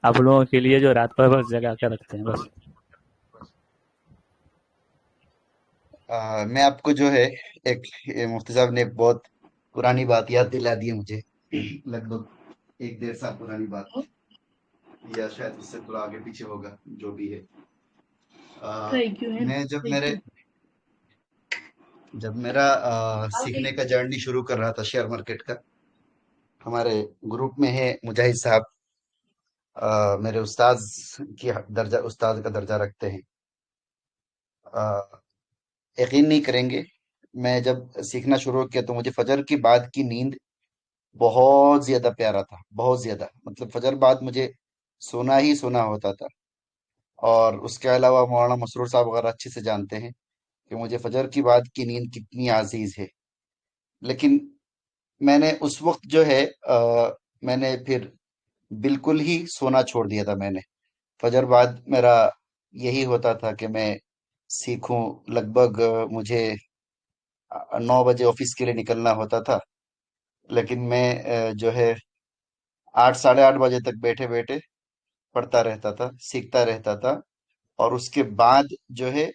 आप लोगों के लिए जो रात भर बस जगा कर रखते हैं बस। मैं आपको जो है एक मुफ्ती साहब ने एक बहुत पुरानी बात याद दिला दी है मुझे। लगभग एक डेढ़ साल पुरानी बात, या शायद उससे थोड़ा आगे पीछे होगा, जो भी है। थैंक यू है। मैं थैंक यू। जब मेरा सीखने का जर्नी शुरू कर रहा था शेयर मार्केट का, हमारे ग्रुप में है मुजाहिद साहब। मेरे उस्ताद की दर्जा, उस्ताद का दर्जा रखते हैं। अ, यकीन नहीं करेंगे, मैं जब सीखना शुरू किया तो मुझे फजर की बाद की नींद बहुत ज्यादा प्यारा था, बहुत ज्यादा। मतलब फजर बाद मुझे सोना ही सोना होता था। और उसके अलावा मौलाना मसरूर साहब वगैरह अच्छे से जानते हैं कि मुझे फजर की बाद की नींद कितनी अजीज है। लेकिन मैंने उस वक्त जो है मैंने फिर बिल्कुल ही सोना छोड़ दिया था मैंने। फजर बाद मेरा यही होता था कि मैं सीखूं। लगभग मुझे 9 बजे ऑफिस के लिए निकलना होता था। लेकिन मैं जो है 8 साढ़े 8 बजे तक बैठे बैठे पढ़ता रहता था, सीखता रहता था। और उसके बाद जो है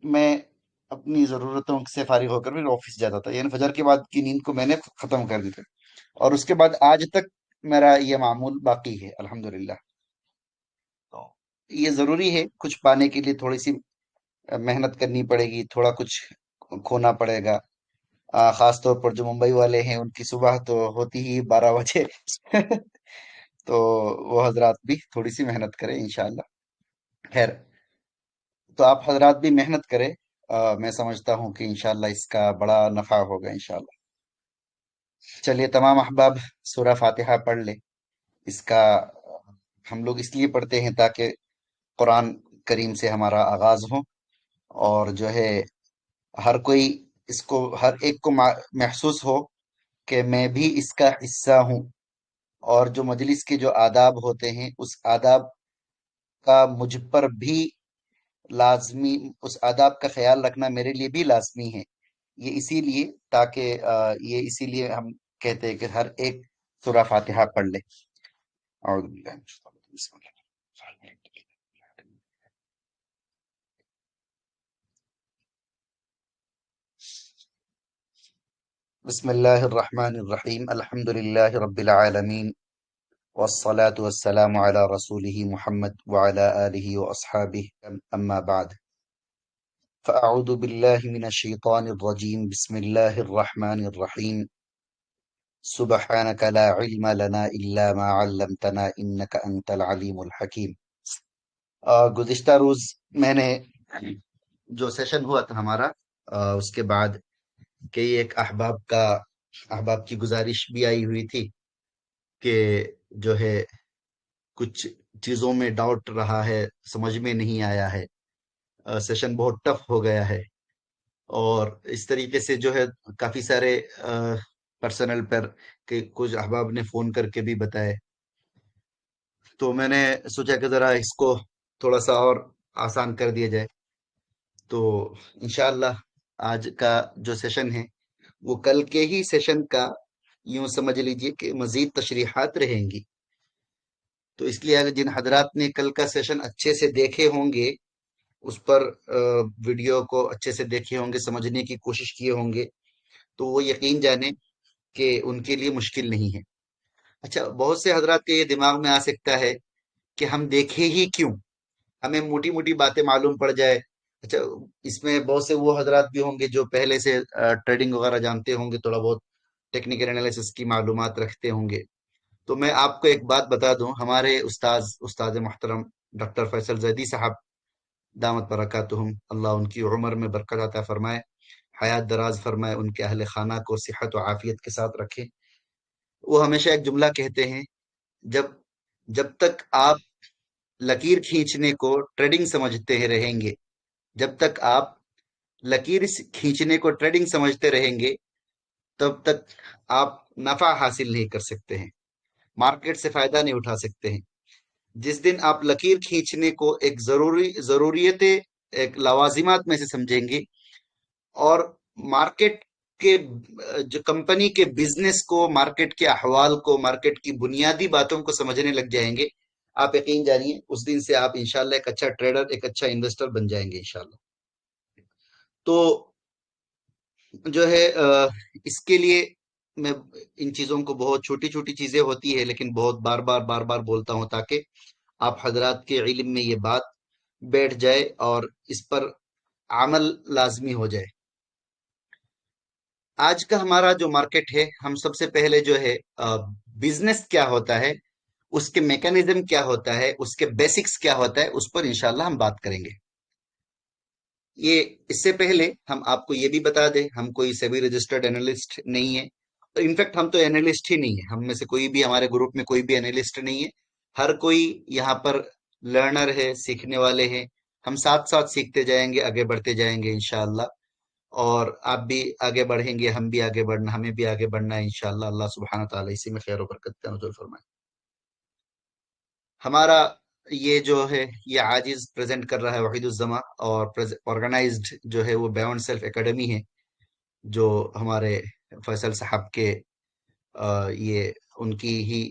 मैं अपनी ज़रूरतों से फारिग होकर फिर ऑफिस जाता था। यानी फजर के बाद की नींद को मैंने ख़त्म कर दी थी। और उसके बाद आज तक मेरा ये मामूल बाकी है, अल्हम्दुलिल्लाह। तो ये ज़रूरी है, कुछ पाने के लिए थोड़ी सी मेहनत करनी पड़ेगी, थोड़ा कुछ खोना पड़ेगा। ख़ास तौर पर जो मुंबई वाले हैं, उनकी सुबह तो होती ही 12 बजे। तो वो हजरात भी थोड़ी सी मेहनत करें इंशाअल्लाह। खैर, तो आप हजरात भी मेहनत करें। मैं समझता हूँ कि इंशाअल्लाह इसका बड़ा नफा होगा इंशाअल्लाह। चलिए तमाम अहबाब, सूरह फातिहा पढ़ ले। इसका हम लोग इसलिए पढ़ते हैं ताकि कुरान करीम से हमारा आगाज हो। और जो है हर कोई इसको, हर एक को महसूस हो कि मैं भी इसका हिस्सा हूँ। और जो मजलिस के जो आदाब होते हैं, उस आदाब का मुझ पर भी लाजमी, उस आदाब का ख्याल रखना मेरे लिए भी लाजमी है। ये इसीलिए, ताकि ये इसीलिए हम कहते हैं कि हर एक सूरह फातिहा पढ़ ले। औज़ु बिल्लाहि मिनश शैतानिर रजीम, बिस्मिल्लाहिर रहमानिर रहीम। बिस्मिल्लाहिर रहमानिर रहीम, अल्हम्दुलिल्लाहि रब्बिल आलमीन, वस्सलातु वस्सलामु अला रसूलिही मुहम्मद व अला आलिहि व अस्हाबिहि, अम्मा बाद। फ़अऊज़ु बिल्लाहि मिनश शैतानिर रजीम, बिस्मिल्लाहिर रहमानिर रहीम। सुब्हानक ला इल्म लना इल्ला मा अल्लमतना इन्नका अंतल अलीमुल हकीम। गुज़िश्ता रोज़ मैंने जो सेशन हुआ था हमारा, उसके बाद कई एक अहबाब की गुजारिश भी आई हुई थी कि जो है कुछ चीज़ों में डाउट रहा है, समझ में नहीं आया है, सेशन बहुत टफ हो गया है। और इस तरीके से जो है काफ़ी सारे पर्सनल पर के कुछ अहबाब ने फ़ोन करके भी बताए। तो मैंने सोचा कि ज़रा इसको थोड़ा सा और आसान कर दिया जाए। तो इंशाअल्लाह आज का जो सेशन है वो कल के ही सेशन का, यूं समझ लीजिए कि मजीद तशरीहात रहेंगी। तो इसलिए अगर जिन हजरात ने कल का सेशन अच्छे से देखे होंगे, उस पर वीडियो को अच्छे से देखे होंगे, समझने की कोशिश किए होंगे, तो वो यकीन जाने कि उनके लिए मुश्किल नहीं है। अच्छा, बहुत से हजरात के ये दिमाग में आ सकता है कि हम देखें ही क्यों, हमें मोटी मोटी बातें मालूम पड़ जाए। अच्छा, इसमें बहुत से वो हजरात भी होंगे जो पहले से ट्रेडिंग वगैरह जानते होंगे, थोड़ा बहुत टेक्निकल एनालिसिस की मालूमात रखते होंगे। तो मैं आपको एक बात बता दूं, हमारे उस्ताज उस्ताद मोहतरम डॉक्टर फैसल जैदी साहब, दामत बरकातुहुम, अल्लाह उनकी उम्र में बरकत अता फरमाए, हयात दराज फरमाए, उनके अहले खाना को सेहत व आफियत के साथ रखे। वो हमेशा एक जुमला कहते हैं, जब जब तक आप लकीर खींचने को ट्रेडिंग समझते रहेंगे, जब तक आप खींचने को ट्रेडिंग समझते रहेंगे, तब तक आप नफा हासिल नहीं कर सकते हैं, मार्केट से फायदा नहीं उठा सकते हैं। जिस दिन आप लकीर खींचने को एक जरूरियत, एक लवाजिमात में से समझेंगे, और मार्केट के जो कंपनी के बिजनेस को, मार्केट के अहवाल को, मार्केट की बुनियादी बातों को समझने लग जाएंगे, आप यकीन जानिए उस दिन से आप इंशाल्लाह एक अच्छा ट्रेडर, एक अच्छा इन्वेस्टर बन जाएंगे इंशाल्लाह। तो जो है इसके लिए मैं इन चीजों को, बहुत छोटी छोटी चीजें होती है लेकिन बहुत बार बार बोलता हूं ताकि आप हजरात के इल्म में ये बात बैठ जाए और इस पर अमल लाजमी हो जाए। आज का हमारा जो मार्केट है, हम सबसे पहले जो है बिजनेस क्या होता है, उसके मैकेनिज्म क्या होता है, उसके बेसिक्स क्या होता है, उस पर इंशाल्लाह हम बात करेंगे। ये इससे पहले हम आपको ये भी बता दें, हम कोई सेबी रजिस्टर्ड एनालिस्ट नहीं है। इनफैक्ट हम तो एनालिस्ट ही नहीं है, हम में से कोई भी, हमारे ग्रुप में कोई भी एनालिस्ट नहीं है। हर कोई यहाँ पर लर्नर है, सीखने वाले हैं। हम साथ साथ सीखते जाएंगे, आगे बढ़ते जाएंगे इंशाअल्लाह। और आप भी आगे बढ़ेंगे, हम भी आगे बढ़ना, हमें भी आगे बढ़ना है इंशाअल्लाह। अल्लाह सुब्हानहू व तआला इसी में खैर और बरकत का नज़ुल फरमाए। हमारा ये जो है, ये आजिज प्रेजेंट कर रहा है वहीदुज्जमा, और ऑर्गेनाइज्ड जो है वो बियॉन्ड सेल्फ एकेडमी है, जो हमारे फैसल साहब के ये उनकी ही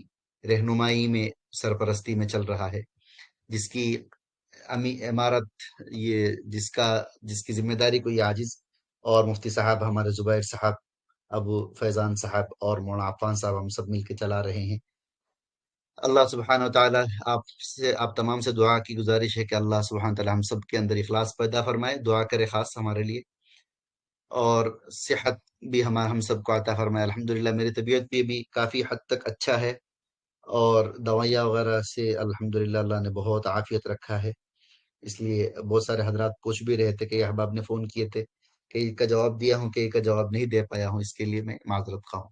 रहनुमाई में, सरपरस्ती में चल रहा है, जिसकी इमारत, ये जिसकी जिम्मेदारी को ये आजिज और मुफ्ती साहब, हमारे जुबैर साहब, अबू फैजान साहब और मौलाना अफ़ान साहब, हम सब मिलकर चला रहे हैं। अल्लाह सुब्हानहू व तआला आपसे, आप तमाम से दुआ की गुजारिश है कि अल्लाह सुब्हानहू व तआला हम सब के अंदर इखलास पैदा फरमाए, दुआ करे खास हमारे लिए, और सेहत भी हम सबको अता फरमाए। अल्हम्दुलिल्लाह मेरी तबीयत भी अभी काफ़ी हद तक अच्छा है, और दवाइयाँ वगैरह से अल्हम्दुलिल्लाह अल्लाह ने बहुत आफियत रखा है। इसलिए बहुत सारे हजरात पूछ भी रहे थे, कई अहबाब ने फ़ोन किए थे, कई का जवाब दिया हूँ, कई का जवाब नहीं दे पाया हूँ, इसके लिए मैं माजरत खा हूँ।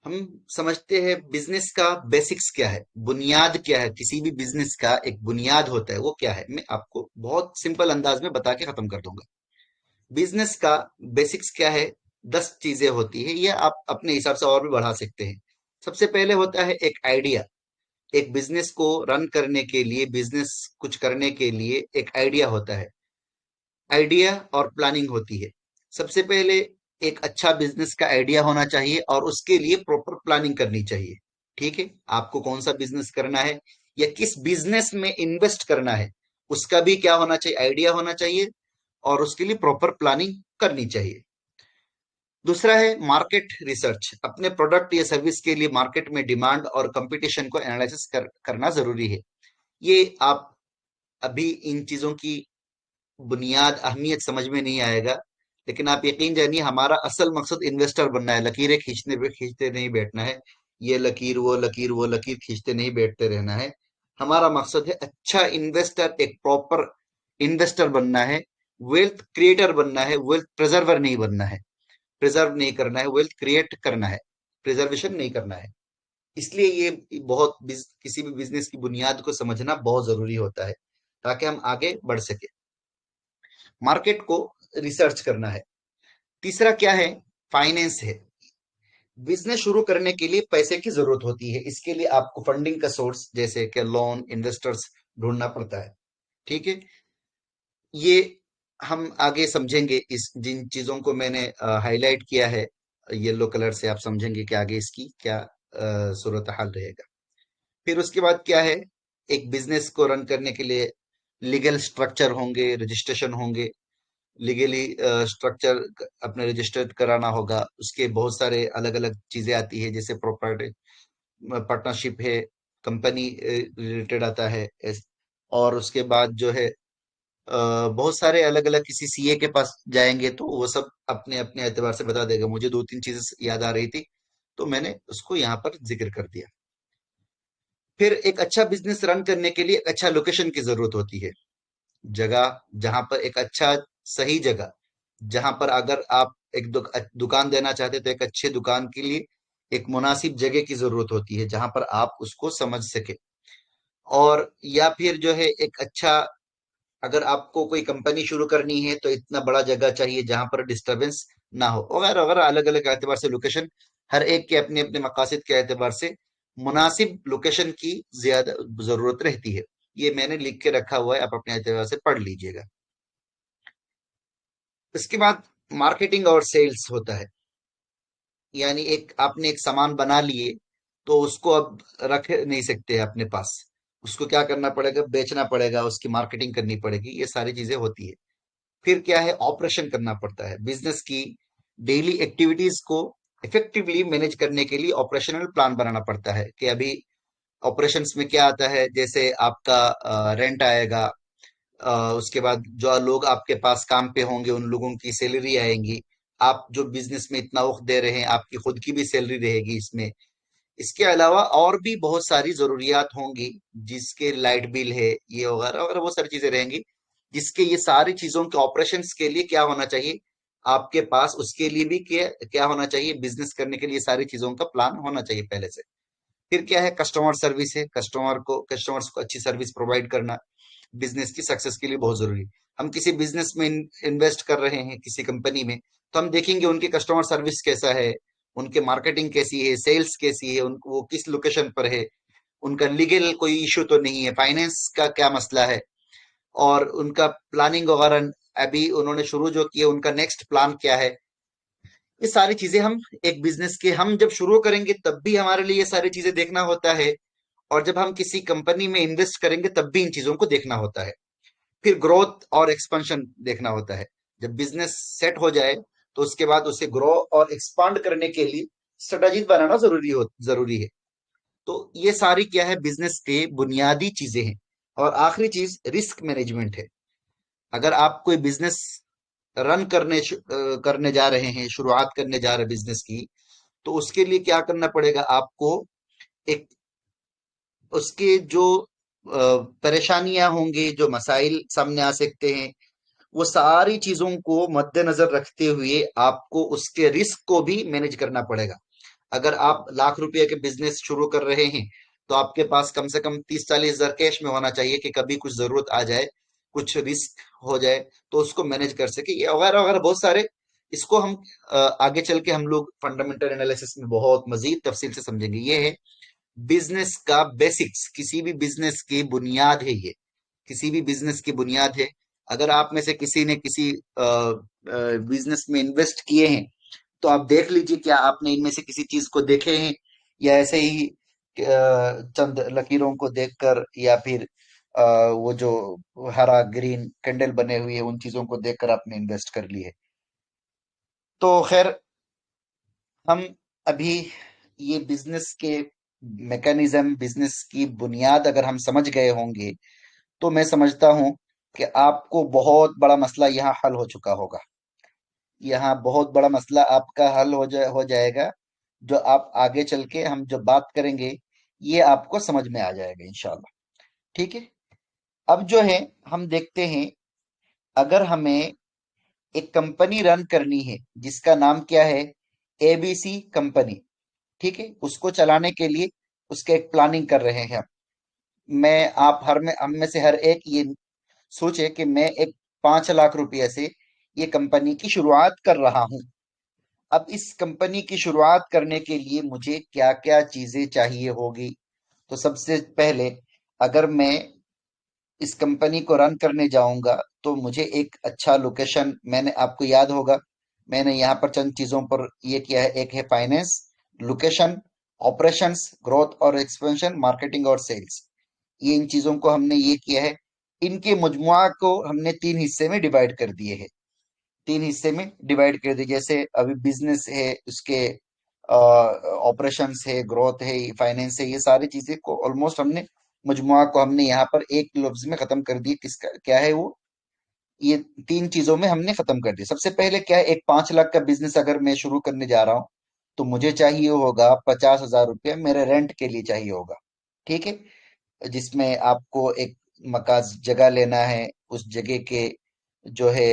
हम समझते हैं बिजनेस का बेसिक्स क्या है, बुनियाद क्या है। किसी भी बिजनेस का एक बुनियाद होता है, वो क्या है, मैं आपको बहुत सिंपल अंदाज में बता के खत्म कर दूंगा। बिजनेस का बेसिक्स क्या है? 10 चीजें होती है, ये आप अपने हिसाब से और भी बढ़ा सकते हैं। सबसे पहले होता है एक आइडिया। एक बिजनेस को रन करने के लिए, बिजनेस कुछ करने के लिए एक आइडिया होता है, आइडिया और प्लानिंग होती है। सबसे पहले एक अच्छा बिजनेस का आइडिया होना चाहिए और उसके लिए प्रॉपर प्लानिंग करनी चाहिए। ठीक है, आपको कौन सा बिजनेस करना है या किस बिजनेस में इन्वेस्ट करना है, उसका भी क्या होना चाहिए, आइडिया होना चाहिए, और उसके लिए प्रॉपर प्लानिंग करनी चाहिए। दूसरा है मार्केट रिसर्च। अपने प्रोडक्ट या सर्विस के लिए मार्केट में डिमांड और कंपटीशन को एनालिसिस करना जरूरी है। ये आप अभी इन चीजों की बुनियाद, अहमियत समझ में नहीं आएगा, लेकिन आप यकीन जानिए हमारा असल मकसद इन्वेस्टर बनना है। लकीरें खींचने पे खींचते नहीं बैठना है, ये लकीर वो लकीर वो लकीर खींचते नहीं बैठते रहना है। हमारा मकसद है अच्छा इन्वेस्टर, एक प्रॉपर इन्वेस्टर बनना है, वेल्थ क्रिएटर बनना है, वेल्थ प्रिजर्वर नहीं बनना है। प्रिजर्व नहीं करना है, वेल्थ क्रिएट करना है, प्रिजर्वेशन नहीं करना है। इसलिए ये बहुत किसी भी बिजनेस की बुनियाद को समझना बहुत जरूरी होता है, ताकि हम आगे बढ़ सके। मार्केट को रिसर्च करना है। तीसरा क्या है? फाइनेंस है। बिजनेस शुरू करने के लिए पैसे की जरूरत होती है, इसके लिए आपको फंडिंग का सोर्स जैसे कि लोन, इन्वेस्टर्स ढूंढना पड़ता है। ठीक है, ये हम आगे समझेंगे। इस जिन चीजों को मैंने हाईलाइट किया है येलो कलर से, आप समझेंगे कि आगे इसकी क्या सूरत हाल रहेगा। फिर उसके बाद क्या है? एक बिजनेस को रन करने के लिए लीगल स्ट्रक्चर होंगे, रजिस्ट्रेशन होंगे, लीगली स्ट्रक्चर अपने रजिस्टर्ड कराना होगा। उसके बहुत सारे अलग अलग चीजें आती है, जैसे प्रॉपर्टी, पार्टनरशिप है, कंपनी रिलेटेड आता है, और उसके बाद जो है बहुत सारे अलग अलग, किसी सीए के पास जाएंगे तो वो सब अपने अपने एतबार से बता देगा। मुझे दो तीन चीजें याद आ रही थी तो मैंने उसको यहाँ पर जिक्र कर दिया। फिर एक अच्छा बिजनेस रन करने के लिए एक अच्छा लोकेशन की जरूरत होती है। जगह, जहां पर एक अच्छा, सही जगह, जहां पर अगर आप एक दुकान देना चाहते तो एक अच्छे दुकान के लिए एक मुनासिब जगह की जरूरत होती है, जहां पर आप उसको समझ सके। और या फिर जो है एक अच्छा, अगर आपको कोई कंपनी शुरू करनी है तो इतना बड़ा जगह चाहिए जहां पर डिस्टरबेंस ना हो, वगैरह वगैरह। अलग अलग एतबार से लोकेशन, हर एक के अपने अपने मकासद के एतबार से मुनासिब लोकेशन की ज्यादा जरूरत रहती है। ये मैंने लिख के रखा हुआ है, आप अपने एतबार से पढ़ लीजिएगा। इसके बाद मार्केटिंग और सेल्स होता है। यानी एक आपने एक सामान बना लिए तो उसको अब रख नहीं सकते अपने पास, उसको क्या करना पड़ेगा, बेचना पड़ेगा, उसकी मार्केटिंग करनी पड़ेगी, ये सारी चीजें होती है। फिर क्या है, ऑपरेशन करना पड़ता है। बिजनेस की डेली एक्टिविटीज को इफेक्टिवली मैनेज करने के लिए ऑपरेशनल प्लान बनाना पड़ता है कि अभी ऑपरेशंस में क्या आता है। जैसे आपका रेंट आएगा, उसके बाद जो लोग आपके पास काम पे होंगे उन लोगों की सैलरी आएंगी, आप जो बिजनेस में इतना वक्त दे रहे हैं आपकी खुद की भी सैलरी रहेगी इसमें। इसके अलावा और भी बहुत सारी जरूरियात होंगी, जिसके लाइट बिल है, ये वगैरह वगैरह बहुत सारी चीजें रहेंगी, जिसके ये सारी चीजों के ऑपरेशंस के लिए क्या होना चाहिए आपके पास, उसके लिए भी क्या क्या होना चाहिए, बिजनेस करने के लिए सारी चीजों का प्लान होना चाहिए पहले से। फिर क्या है, कस्टमर सर्विस है, कस्टमर्स को अच्छी सर्विस प्रोवाइड करना बिजनेस की सक्सेस के लिए बहुत जरूरी है। हम किसी बिजनेस में इन्वेस्ट कर रहे हैं किसी कंपनी में, तो हम देखेंगे उनके कस्टमर सर्विस कैसा है, उनके मार्केटिंग कैसी है, सेल्स कैसी है, वो किस लोकेशन पर है, उनका लीगल कोई इशू तो नहीं है, फाइनेंस का क्या मसला है, और उनका प्लानिंग वगैरह अभी उन्होंने शुरू जो किया उनका नेक्स्ट प्लान क्या है। ये सारी चीजें हम एक बिजनेस के हम जब शुरू करेंगे तब भी हमारे लिए ये सारी चीजें देखना होता है, और जब हम किसी कंपनी में इन्वेस्ट करेंगे तब भी इन चीजों को देखना होता है। फिर ग्रोथ और एक्सपेंशन देखना होता है। जब बिजनेस सेट हो जाए तो उसके बाद उसे ग्रो और एक्सपांड करने के लिए स्ट्रेटजी बनाना जरूरी है। तो ये सारी क्या है, बिजनेस के बुनियादी चीजें हैं। और आखिरी चीज रिस्क मैनेजमेंट है। अगर आप कोई बिजनेस करने जा रहे हैं, शुरुआत करने जा रहे हैं बिजनेस की, तो उसके लिए क्या करना पड़ेगा आपको, एक उसके जो परेशानियां होंगी, जो मसाइल सामने आ सकते हैं, वो सारी चीजों को मद्देनजर रखते हुए आपको उसके रिस्क को भी मैनेज करना पड़ेगा। अगर आप लाख रुपए के बिजनेस शुरू कर रहे हैं तो आपके पास कम से कम 30-40 हजार कैश में होना चाहिए कि कभी कुछ जरूरत आ जाए, कुछ रिस्क हो जाए तो उसको मैनेज कर सके, ये वगैरह वगैरह बहुत सारे। इसको हम आगे चल के हम लोग फंडामेंटल एनालिसिस में बहुत मजीद तफसील से समझेंगे। ये है बिजनेस का बेसिक्स, किसी भी बिजनेस की बुनियाद है ये, किसी भी बिजनेस की बुनियाद है। अगर आप में से किसी ने किसी बिजनेस में इन्वेस्ट किए हैं तो आप देख लीजिए क्या आपने इनमें से किसी चीज को देखे हैं, या ऐसे ही चंद लकीरों को देखकर, या फिर वो जो हरा ग्रीन कैंडल बने हुए हैं उन चीजों को देखकर आपने इन्वेस्ट कर लिए है। तो खैर, हम अभी ये बिजनेस के मैकेनिज्म, बिजनेस की बुनियाद अगर हम समझ गए होंगे तो मैं समझता हूं कि आपको बहुत बड़ा मसला यहाँ हल हो चुका होगा। यहाँ बहुत बड़ा मसला आपका हल हो जाएगा, जो आप आगे चल के हम जब बात करेंगे ये आपको समझ में आ जाएगा इंशाल्लाह। ठीक है। अब जो है हम देखते हैं, अगर हमें एक कंपनी रन करनी है जिसका नाम क्या है, एबीसी कंपनी। ठीक है, उसको चलाने के लिए उसके एक प्लानिंग कर रहे हैं हम। मैं आप हर में हम में से हर एक ये सोचे कि मैं एक 5 लाख रुपए से ये कंपनी की शुरुआत कर रहा हूं। अब इस कंपनी की शुरुआत करने के लिए मुझे क्या क्या चीजें चाहिए होगी। तो सबसे पहले, अगर मैं इस कंपनी को रन करने जाऊंगा तो मुझे एक अच्छा लोकेशन, मैंने आपको याद होगा मैंने यहाँ पर चंद चीजों पर ये किया है। एक है फाइनेंस, लोकेशन, ऑपरेशंस, ग्रोथ और एक्सपेंशन, मार्केटिंग और सेल्स। ये इन चीजों को हमने ये किया है। इनके मजमुआ को हमने 3 हिस्से में डिवाइड कर दिए है, 3 हिस्से में डिवाइड कर दिए। जैसे अभी बिजनेस है, उसके ऑपरेशंस है, ग्रोथ है, फाइनेंस है, ये सारी चीजें को ऑलमोस्ट हमने मजमुआ को हमने यहाँ पर एक लफ्ज में खत्म कर दिया। किसका क्या है वो, ये 3 चीजों में हमने खत्म कर दिया। सबसे पहले क्या है, एक 5 लाख का बिजनेस अगर मैं शुरू करने जा रहा हूँ तो मुझे चाहिए होगा 50,000 रुपया मेरे रेंट के लिए चाहिए होगा। ठीक है, जिसमें आपको एक मकान जगह लेना है, उस जगह के जो है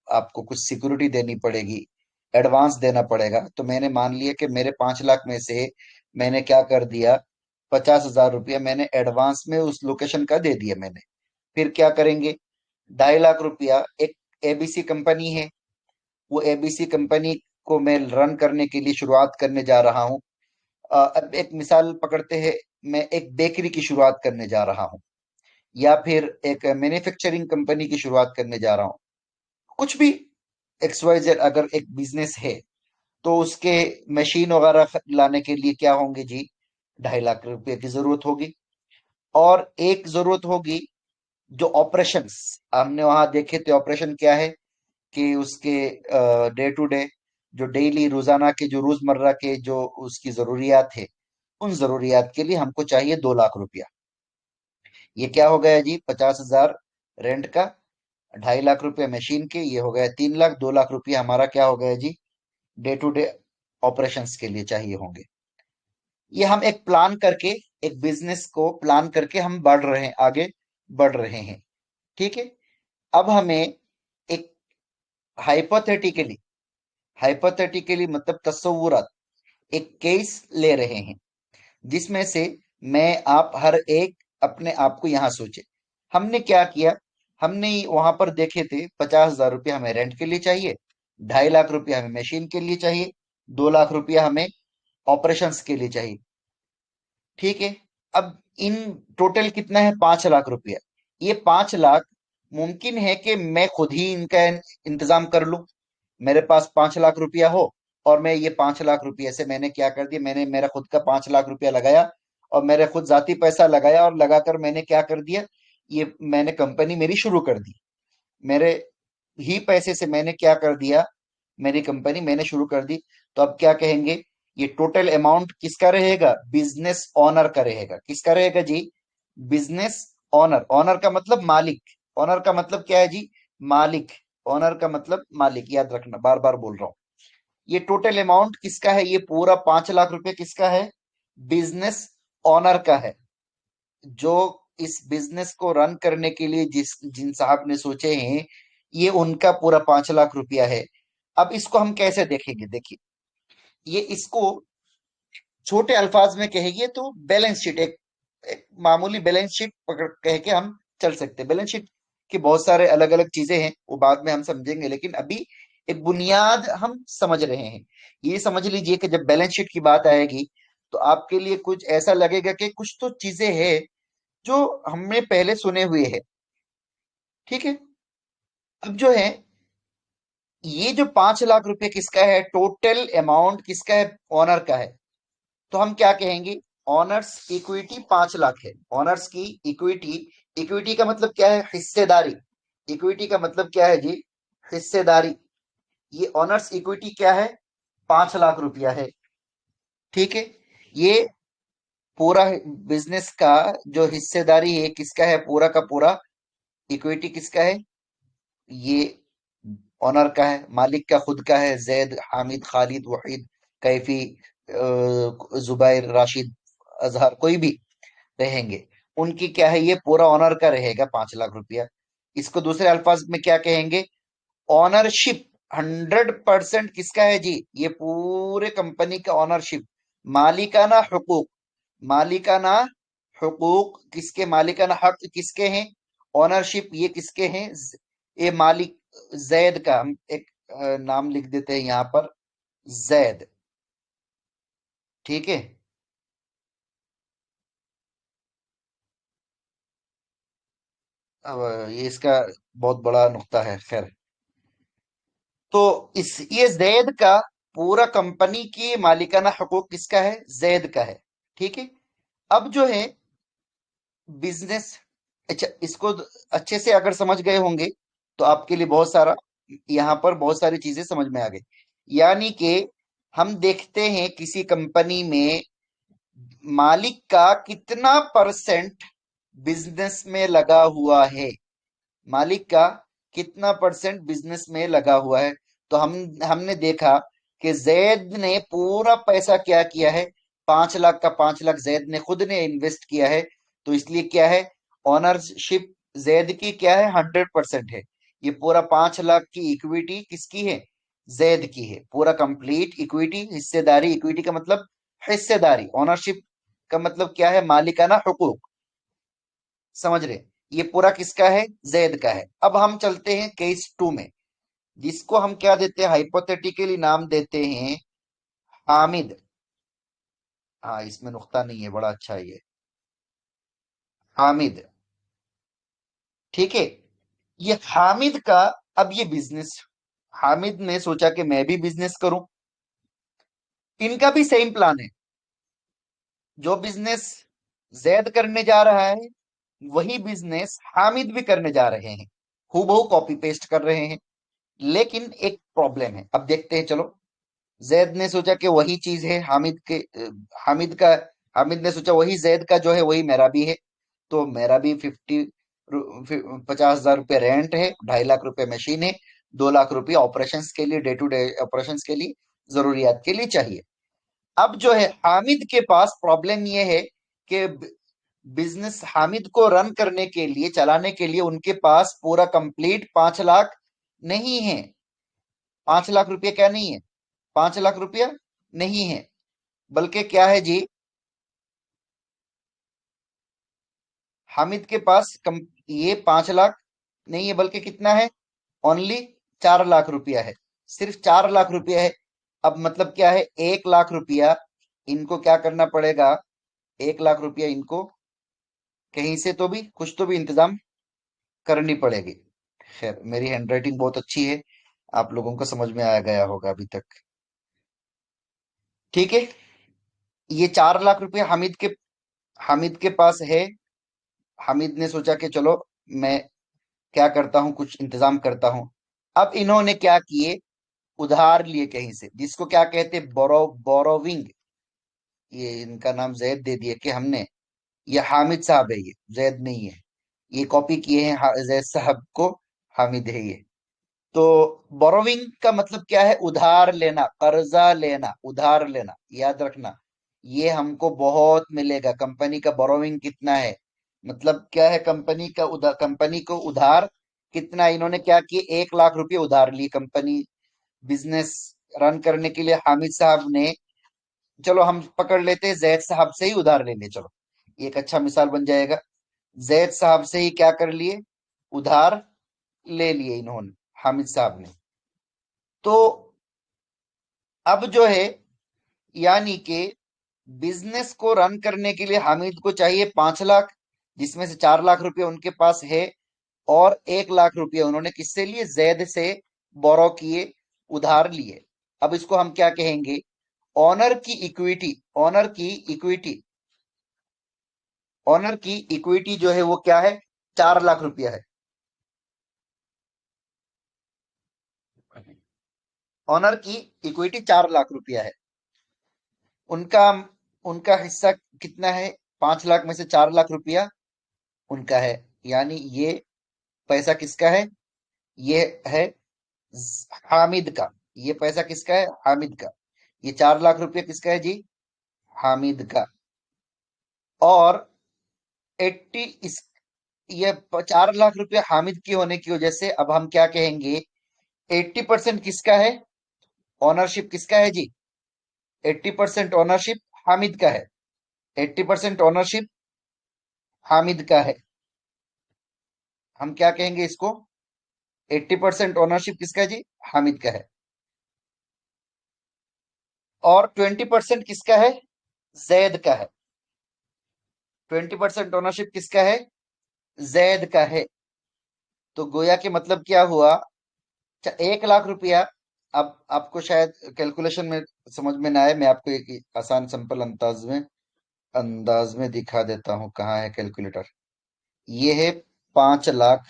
आपको कुछ सिक्योरिटी देनी पड़ेगी, एडवांस देना पड़ेगा। तो मैंने मान लिया कि मेरे 5 लाख में से मैंने क्या कर दिया, 50,000 रुपया मैंने एडवांस में उस लोकेशन का दे दिया मैंने। फिर क्या करेंगे, 2.5 लाख रुपया एक एबीसी कंपनी है, वो एबीसी कंपनी को मैं रन करने के लिए शुरुआत करने जा रहा हूँ। अब एक मिसाल पकड़ते हैं, मैं एक बेकरी की शुरुआत करने जा रहा हूँ, या फिर एक मैन्युफैक्चरिंग कंपनी की शुरुआत करने जा रहा हूँ, कुछ भी। XYZ अगर एक बिजनेस है तो उसके मशीन वगैरह लाने के लिए क्या होंगे जी, 2.5 लाख रुपए की जरूरत होगी। और एक जरूरत होगी जो ऑपरेशंस, हमने वहां देखे थे ऑपरेशन क्या है, कि उसके डे टू डे जो डेली रोजाना के जो रोजमर्रा के जो उसकी जरूरियात है, उन जरूरियात के लिए हमको चाहिए 2 लाख रुपया। ये क्या हो गया जी, 50,000 रेंट का, 2.5 लाख रुपया मशीन के, ये हो गया 3 लाख। 2 लाख रुपया हमारा क्या हो गया जी, डे टू डे ऑपरेशंस के लिए चाहिए होंगे। ये हम एक प्लान करके, एक बिजनेस को प्लान करके हम बढ़ रहे हैं, आगे बढ़ रहे हैं। ठीक है। अब हमें एक हाइपोथेटिकली, हाइपोथेटिकली मतलब तस्वुरात, एक केस ले रहे हैं जिसमें से मैं आप हर एक अपने आप को यहां सोचे। हमने क्या किया, हमने वहां पर देखे थे 50,000 रुपया हमें रेंट के लिए चाहिए, 2.5 लाख रुपया हमें मशीन के लिए चाहिए, 2 लाख रुपया हमें ऑपरेशंस के लिए चाहिए। ठीक है। अब इन टोटल कितना है, 5 लाख रुपया। ये 5 लाख मुमकिन है कि मैं खुद ही इनका इंतजाम कर लूं, मेरे पास 5 लाख रुपया हो, और मैं ये 5 लाख रुपये से मैंने क्या कर दिया, मैंने मेरा खुद का 5 लाख रुपया लगाया, और मेरे खुद जाती पैसा लगाया, और लगाकर मैंने क्या कर दिया, ये मैंने कंपनी मेरी शुरू कर दी। मेरे ही पैसे से मैंने क्या कर दिया, मेरी कंपनी मैंने शुरू कर दी। तो अब क्या कहेंगे, ये टोटल अमाउंट किसका रहेगा, बिजनेस ओनर का रहेगा। किसका रहेगा जी, बिजनेस ओनर। ओनर का मतलब मालिक, ओनर का मतलब क्या है जी, मालिक। ओनर का मतलब मालिक, याद रखना, बार बार बोल रहा हूं। ये टोटल अमाउंट किसका है, ये पूरा 5 लाख रुपए किसका है, बिजनेस ओनर का है। जो इस बिजनेस को रन करने के लिए जिन साहब ने सोचे हैं, ये उनका पूरा 5 लाख रुपया है। अब इसको हम कैसे देखेंगे, देखिए, ये इसको छोटे अल्फाज में कहेंगे तो बैलेंस शीट, एक मामूली बैलेंस शीट पकड़ कह के हम चल सकते हैं। बैलेंस शीट के बहुत सारे अलग अलग चीजें हैं, वो बाद में हम समझेंगे, लेकिन अभी एक बुनियाद हम समझ रहे हैं। ये समझ लीजिए कि जब बैलेंस शीट की बात आएगी तो आपके लिए कुछ ऐसा लगेगा कि कुछ तो चीजें हैं जो हमने पहले सुने हुए हैं। ठीक है। अब जो है, ये जो 5 लाख रुपए किसका है, टोटल अमाउंट किसका है, ओनर का है। तो हम क्या कहेंगे, ऑनर्स इक्विटी 5 लाख है। ऑनर्स की इक्विटी, इक्विटी का मतलब क्या है, हिस्सेदारी। इक्विटी का मतलब क्या है जी, हिस्सेदारी। ये ऑनर्स इक्विटी क्या है, 5 लाख रुपया है। ठीक है। ये पूरा बिजनेस का जो हिस्सेदारी है किसका है, पूरा का पूरा इक्विटी किसका है, ये ऑनर का है, मालिक का खुद का है। जैद, हामिद, खालिद, वहीद, कैफी, जुबैर, राशिद, अजहर, कोई भी रहेंगे, उनकी क्या है, ये पूरा ऑनर का रहेगा 5 लाख रुपया। इसको दूसरे अल्फाज में क्या कहेंगे, ऑनरशिप 100% किसका है जी, ये पूरे कंपनी का ऑनरशिप। मालिकाना हुकूक, मालिकाना हुकूक किसके, मालिकाना हक किसके हैं, ऑनरशिप ये किसके हैं, ये मालिक जैद का। हम एक नाम लिख देते हैं यहां पर, जैद। ठीक है। अब ये इसका बहुत बड़ा नुक्ता है, खैर। तो इस ये जैद का पूरा कंपनी की मालिकाना हकूक किसका है, जैद का है। ठीक है। अब जो है बिजनेस, अच्छा, इसको अच्छे से अगर समझ गए होंगे तो आपके लिए बहुत सारा, यहाँ पर बहुत सारी चीजें समझ में आ गई। यानी कि हम देखते हैं किसी कंपनी में मालिक का कितना परसेंट बिजनेस में लगा हुआ है, मालिक का कितना परसेंट बिजनेस में लगा हुआ है। तो हमने देखा कि जैद ने पूरा पैसा क्या किया है, 5 लाख का 5 लाख जैद ने खुद ने इन्वेस्ट किया है। तो इसलिए क्या है, ऑनरशिप जैद की क्या है, 100% है। ये पूरा 5 लाख की इक्विटी किसकी है, जैद की है। पूरा कंप्लीट इक्विटी, हिस्सेदारी, इक्विटी का मतलब हिस्सेदारी, ओनरशिप का मतलब क्या है, मालिकाना हुकूक। समझ रहे, ये पूरा किसका है, जैद का है। अब हम चलते हैं केस 2 में, जिसको हम क्या देते हैं, हाइपोथेटिकली नाम देते हैं हामिद। हाँ, इसमें नुक्ता नहीं है, बड़ा अच्छा है ये, हामिद। ठीक है। ये हामिद का, अब ये बिजनेस, हामिद ने सोचा कि मैं भी बिजनेस करूं। इनका भी सेम प्लान है। जो बिजनेस जैद करने जा रहा है वही बिजनेस हामिद भी करने जा रहे हैं। हूबहू कॉपी पेस्ट कर रहे हैं। लेकिन एक प्रॉब्लम है, अब देखते हैं। चलो, जैद ने सोचा कि वही चीज है हामिद के, हामिद का, हामिद ने सोचा वही जैद का जो है वही मेरा भी है। तो मेरा भी 50,000 रुपये रेंट है, 2.5 लाख रुपए मशीन है, 2 लाख रुपये ऑपरेशंस के लिए, डे टू डे ऑपरेशंस के लिए, जरूरियात के लिए चाहिए। अब जो है हामिद के पास प्रॉब्लम ये है कि बिजनेस हामिद को रन करने के लिए, चलाने के लिए उनके पास पूरा कंप्लीट 5 लाख नहीं है। 5 लाख रुपया क्या नहीं है? 5 लाख रुपया नहीं है, बल्कि क्या है जी, हामिद के पास ये 5 लाख नहीं है, बल्कि कितना है? ओनली 4 लाख रुपया है। सिर्फ 4 लाख रुपया है। अब मतलब क्या है, 1 लाख रुपया इनको क्या करना पड़ेगा? 1 लाख रुपया इनको कहीं से तो भी, कुछ तो भी इंतजाम करनी पड़ेगी। खैर, मेरी हैंडराइटिंग बहुत अच्छी है, आप लोगों को समझ में आ गया होगा अभी तक। ठीक है, ये 4 लाख रुपया हामिद के पास है। हामिद ने सोचा कि चलो मैं क्या करता हूँ, कुछ इंतजाम करता हूँ। अब इन्होंने क्या किए? उधार लिए कहीं से, जिसको क्या कहते हैं, बोरोविंग। ये इनका नाम जैद दे दिया कि हमने, ये हामिद साहब है, ये जैद नहीं है। ये कॉपी किए हैं जैद साहब को, हामिद है ये। तो बोरोविंग का मतलब क्या है? उधार लेना, कर्जा लेना, उधार लेना। याद रखना, ये हमको बहुत मिलेगा। कंपनी का बोरोविंग कितना है, मतलब क्या है, कंपनी का उधार, कंपनी को उधार कितना। इन्होंने क्या किए? 1 लाख रुपए उधार लिए कंपनी, बिजनेस रन करने के लिए। हामिद साहब ने, चलो हम पकड़ लेते हैं जैद साहब से ही उधार ले ले। चलो, ये एक अच्छा मिसाल बन जाएगा। जैद साहब से ही क्या कर लिए? उधार ले लिए इन्होंने, हामिद साहब ने। तो अब जो है, यानी कि बिजनेस को रन करने के लिए हामिद को चाहिए 5 लाख, जिसमें से 4 लाख रुपए उनके पास है, और 1 लाख रुपए उन्होंने किससे लिए? जैद से बोरो किए, उधार लिए। अब इसको हम क्या कहेंगे? ऑनर की इक्विटी। ऑनर की इक्विटी, ऑनर की इक्विटी जो है वो क्या है? 4 लाख रुपया है। ऑनर की इक्विटी 4 लाख रुपया है। उनका उनका हिस्सा कितना है? 5 लाख में से 4 लाख रुपया उनका है। यानी ये पैसा किसका है? ये है हामिद का। ये पैसा किसका है? हामिद का। ये 4 लाख रुपया किसका है जी? हामिद का। और 80 इस, ये 4 लाख रुपया हामिद की होने की वजह से अब हम क्या कहेंगे? 80% किसका है? ओनरशिप किसका है जी? 80% ओनरशिप हामिद का है। 80% ओनरशिप हामिद का है। हम क्या कहेंगे इसको? 80% ओनरशिप किसका है जी? हामिद का है। और 20% किसका है? जैद का है। 20% ओनरशिप किसका है? जैद का है। तो गोया के मतलब क्या हुआ? 1 लाख रुपया। अब आपको शायद कैलकुलेशन में समझ में ना आए, मैं आपको एक आसान सिंपल अंदाज में दिखा देता हूँ। कहाँ है कैलकुलेटर? ये है 5 लाख।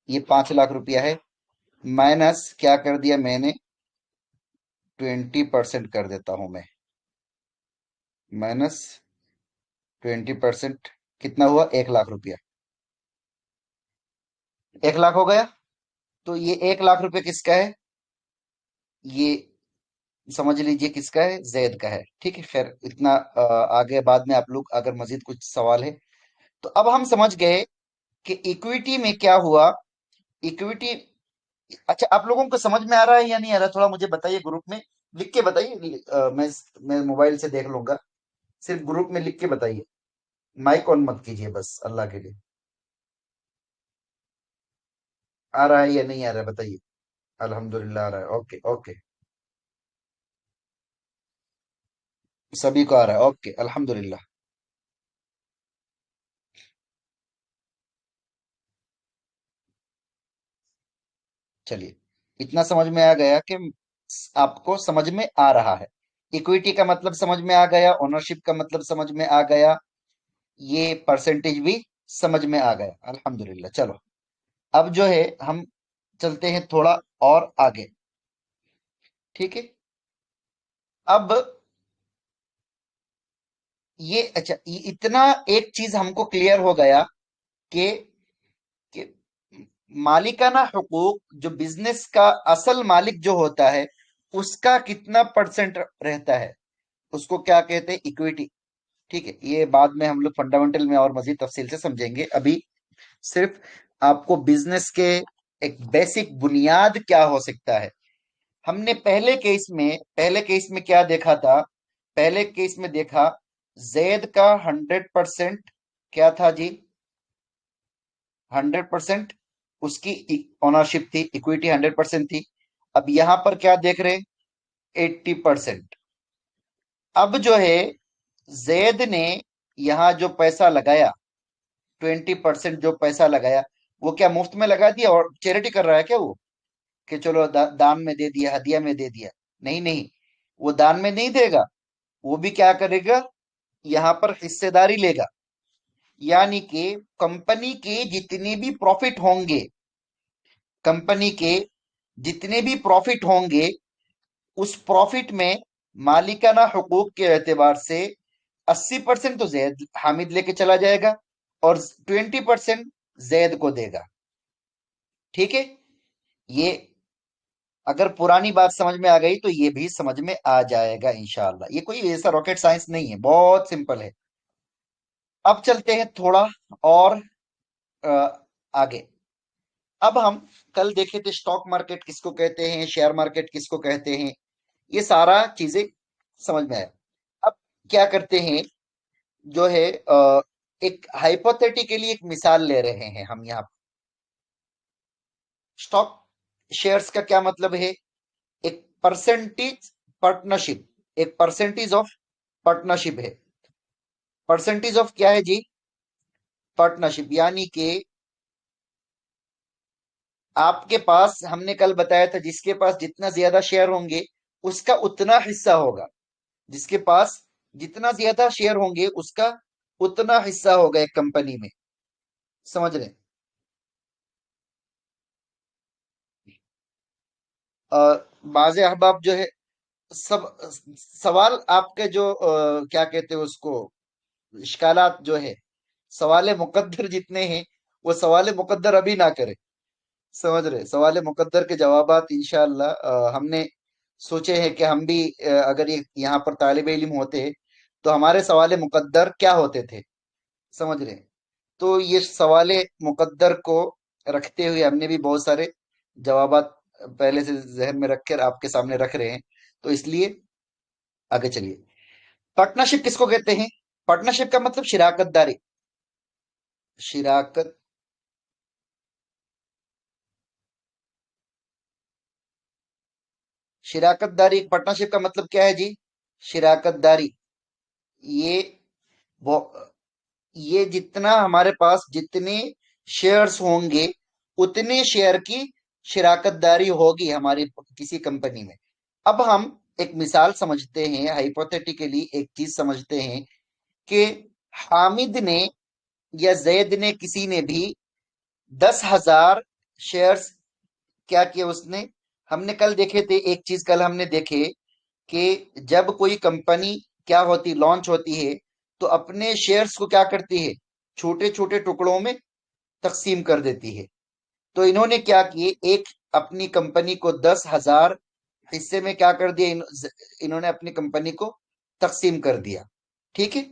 ये 5 लाख रुपया है, माइनस क्या कर दिया मैंने? 20% कर देता हूं मैं। माइनस 20% कितना हुआ? 1 लाख रुपया। 1 लाख हो गया। तो ये 1 लाख रुपया किसका है? ये समझ लीजिए किसका है? जैद का है। ठीक है, खैर इतना आगे बाद में आप लोग अगर मजीद कुछ सवाल है तो। अब हम समझ गए कि इक्विटी में क्या हुआ। इक्विटी, अच्छा आप लोगों को समझ में आ रहा है या नहीं आ रहा? थोड़ा मुझे बताइए, ग्रुप में लिख के बताइए। मैं मोबाइल से देख लूंगा। सिर्फ ग्रुप में लिख के बताइए, माइक ऑन मत कीजिए बस, अल्लाह के लिए। आ रहा है या नहीं आ रहा है बताइए। अल्हम्दुलिल्लाह आ रहा है। ओके ओके, सभी को आ रहा है। ओके, अल्हम्दुलिल्लाह। चलिए, इतना समझ में आ गया कि आपको समझ में आ रहा है। इक्विटी का मतलब समझ में आ गया, ओनरशिप का मतलब समझ में आ गया, ये परसेंटेज भी समझ में आ गया। अल्हम्दुलिल्लाह। चलो, अब जो है हम चलते हैं थोड़ा और आगे। ठीक है। अब ये अच्छा, इतना एक चीज हमको क्लियर हो गया कि कि मालिकाना हुकूक, जो बिजनेस का असल मालिक जो होता है, उसका कितना परसेंट रहता है, उसको क्या कहते हैं? इक्विटी। ठीक है, ये बाद में हम लोग फंडामेंटल में और मजीद तफसील से समझेंगे। अभी सिर्फ आपको बिजनेस के एक बेसिक बुनियाद क्या हो सकता है। हमने पहले केस में क्या देखा था? पहले केस में देखा, जैद का 100% क्या था जी? 100% उसकी ओनरशिप थी, इक्विटी 100% थी। अब यहां पर क्या देख रहे हैं? 80%। अब जो है, जैद ने यहां जो पैसा लगाया, 20% जो पैसा लगाया, वो क्या मुफ्त में लगा दिया और चैरिटी कर रहा है क्या वो? कि चलो दान में दे दिया, हदिया में दे दिया? नहीं नहीं, वो दान में नहीं देगा। वो भी क्या करेगा? यहां पर हिस्सेदारी लेगा। यानी कि कंपनी के जितने भी प्रॉफिट होंगे, कंपनी के जितने भी प्रॉफिट होंगे, उस प्रॉफिट में मालिकाना हुकूक के एतबार से 80% तो जैद हामिद लेके चला जाएगा और 20% जैद को देगा। ठीक है। ये अगर पुरानी बात समझ में आ गई तो ये भी समझ में आ जाएगा इंशाअल्लाह। ये कोई ऐसा रॉकेट साइंस नहीं है, बहुत सिंपल है। अब चलते हैं थोड़ा और आगे। अब हम कल देखे थे स्टॉक मार्केट किसको कहते हैं, शेयर मार्केट किसको कहते हैं, ये सारा चीजें समझ में आया। अब क्या करते हैं, जो है एक हाइपोथेटिकली एक मिसाल ले रहे हैं हम यहाँ। स्टॉक शेयर्स का क्या मतलब है? एक परसेंटेज पार्टनरशिप, एक परसेंटेज ऑफ पार्टनरशिप है। परसेंटेज ऑफ क्या है जी? पार्टनरशिप। यानी कि आपके पास, हमने कल बताया था, जिसके पास जितना ज्यादा शेयर होंगे उसका उतना हिस्सा होगा। जिसके पास जितना ज्यादा शेयर होंगे उसका उतना हिस्सा होगा एक कंपनी में। समझ रहे? बाज़ अहबाब जो है, सब सवाल आपके जो क्या कहते हैं उसको, इश्कालात जो है, सवाल मुकद्दर जितने हैं, वो सवाल मुकद्दर अभी ना करें। समझ रहे? सवाल मुकद्दर के जवाबात इंशाअल्लाह हमने सोचे हैं कि हम भी अगर ये यहाँ पर तालिब इल्म होते तो हमारे सवाल मुकद्दर क्या होते थे। समझ रहे? तो ये सवाल मुकद्दर को रखते हुए हमने भी बहुत सारे जवाबात पहले से जहन में रखकर आपके सामने रख रहे हैं। तो इसलिए आगे चलिए। पार्टनरशिप किसको कहते हैं? पार्टनरशिप का मतलब शिराकतदारी। शिराकत शिराकतदारी पार्टनरशिप का मतलब क्या है जी? शिराकतदारी। ये वो ये जितना हमारे पास जितने शेयर्स होंगे, उतने शेयर की शिराकतदारी होगी हमारी किसी कंपनी में। अब हम एक मिसाल समझते हैं, हाइपोथेटिकली एक चीज समझते हैं कि हामिद ने या जैद ने, किसी ने भी 10,000 शेयर्स क्या किया उसने। हमने कल देखे थे एक चीज, कल हमने देखे कि जब कोई कंपनी क्या होती, लॉन्च होती है, तो अपने शेयर्स को क्या करती है? छोटे छोटे टुकड़ों में तकसीम कर देती है। तो इन्होंने क्या किए, एक अपनी कंपनी को 10,000 हिस्से में क्या कर दिया, इन्होंने अपनी कंपनी को तकसीम कर दिया। ठीक है।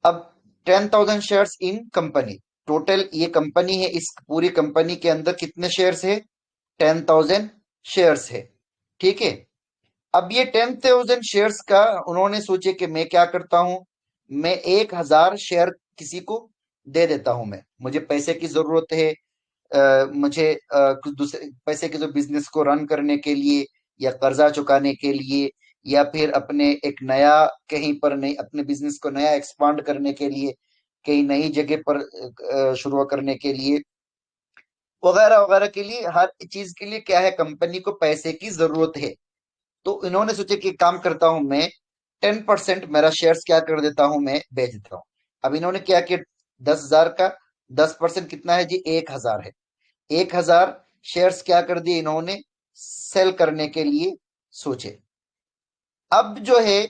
अब 10,000 शेयर्स इन कंपनी, टोटल ये कंपनी है, इस पूरी कंपनी के अंदर कितने शेयर्स है? 10,000 शेयर्स है। ठीक है। अब ये 10,000 शेयर्स का उन्होंने सोचे कि मैं क्या करता हूं, मैं 1,000 शेयर किसी को दे देता हूं। मैं, मुझे पैसे की जरूरत है, मुझे कुछ दूसरे पैसे के जो बिजनेस को रन करने के लिए, या कर्जा चुकाने के लिए, या फिर अपने एक नया, कहीं पर नहीं, अपने बिजनेस को नया एक्सपांड करने के लिए, कहीं नई जगह पर शुरू करने के लिए, वगैरह वगैरह के लिए, हर चीज के लिए क्या है, कंपनी को पैसे की जरूरत है। तो इन्होंने सोचा कि काम करता हूं मैं, 10% मेरा शेयर्स क्या कर देता हूं, मैं बेच देता हूं। अब इन्होंने क्या किया, 10,000 का 10% कितना है जी, 1,000 है। 1,000 शेयर्स क्या कर दिए इन्होंने, सेल करने के लिए सोचे। अब जो है,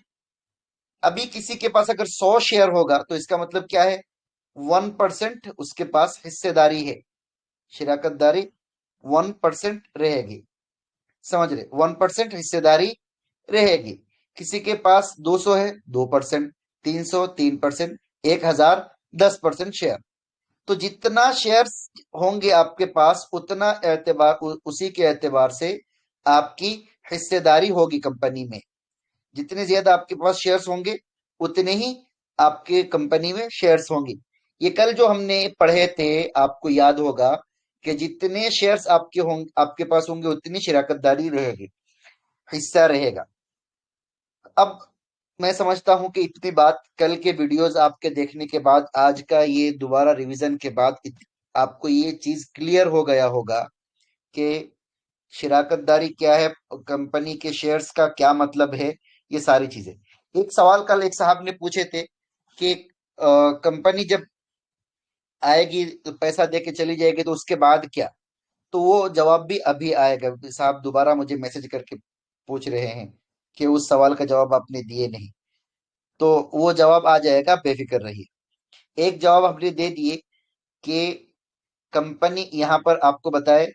अभी किसी के पास अगर 100 शेयर होगा तो इसका मतलब क्या है, 1% उसके पास हिस्सेदारी है, शिराकतदारी 1% रहेगी। समझ रहे, 1% हिस्सेदारी रहेगी। किसी के पास 200 है, 2%, 300 3%, 1,000 10% शेयर। तो जितना शेयर्स होंगे आपके पास, उतना एतबार, उसी के एतबार से आपकी हिस्सेदारी होगी कंपनी में। जितने ज्यादा आपके पास शेयर्स होंगे, उतने ही आपके कंपनी में शेयर्स होंगे। ये कल जो हमने पढ़े थे, आपको याद होगा कि जितने शेयर्स आपके पास होंगे, उतनी शिराकतदारी रहेगी, हिस्सा रहेगा। अब मैं समझता हूं कि इतनी बात कल के वीडियोस आपके देखने के बाद, आज का ये दोबारा रिवीजन के बाद, आपको ये चीज क्लियर हो गया होगा कि शिराकतदारी क्या है, कंपनी के शेयर्स का क्या मतलब है, ये सारी चीजें। एक सवाल कल एक साहब ने पूछे थे कि कंपनी जब आएगी तो पैसा दे के चली जाएगी तो उसके बाद क्या। तो वो जवाब भी अभी आएगा। साहब दोबारा मुझे मैसेज करके पूछ रहे हैं कि उस सवाल का जवाब आपने दिए नहीं, तो वो जवाब आ जाएगा, बेफिक्र रहिए। एक जवाब हमने दे दिए कि कंपनी, यहाँ पर आपको बताए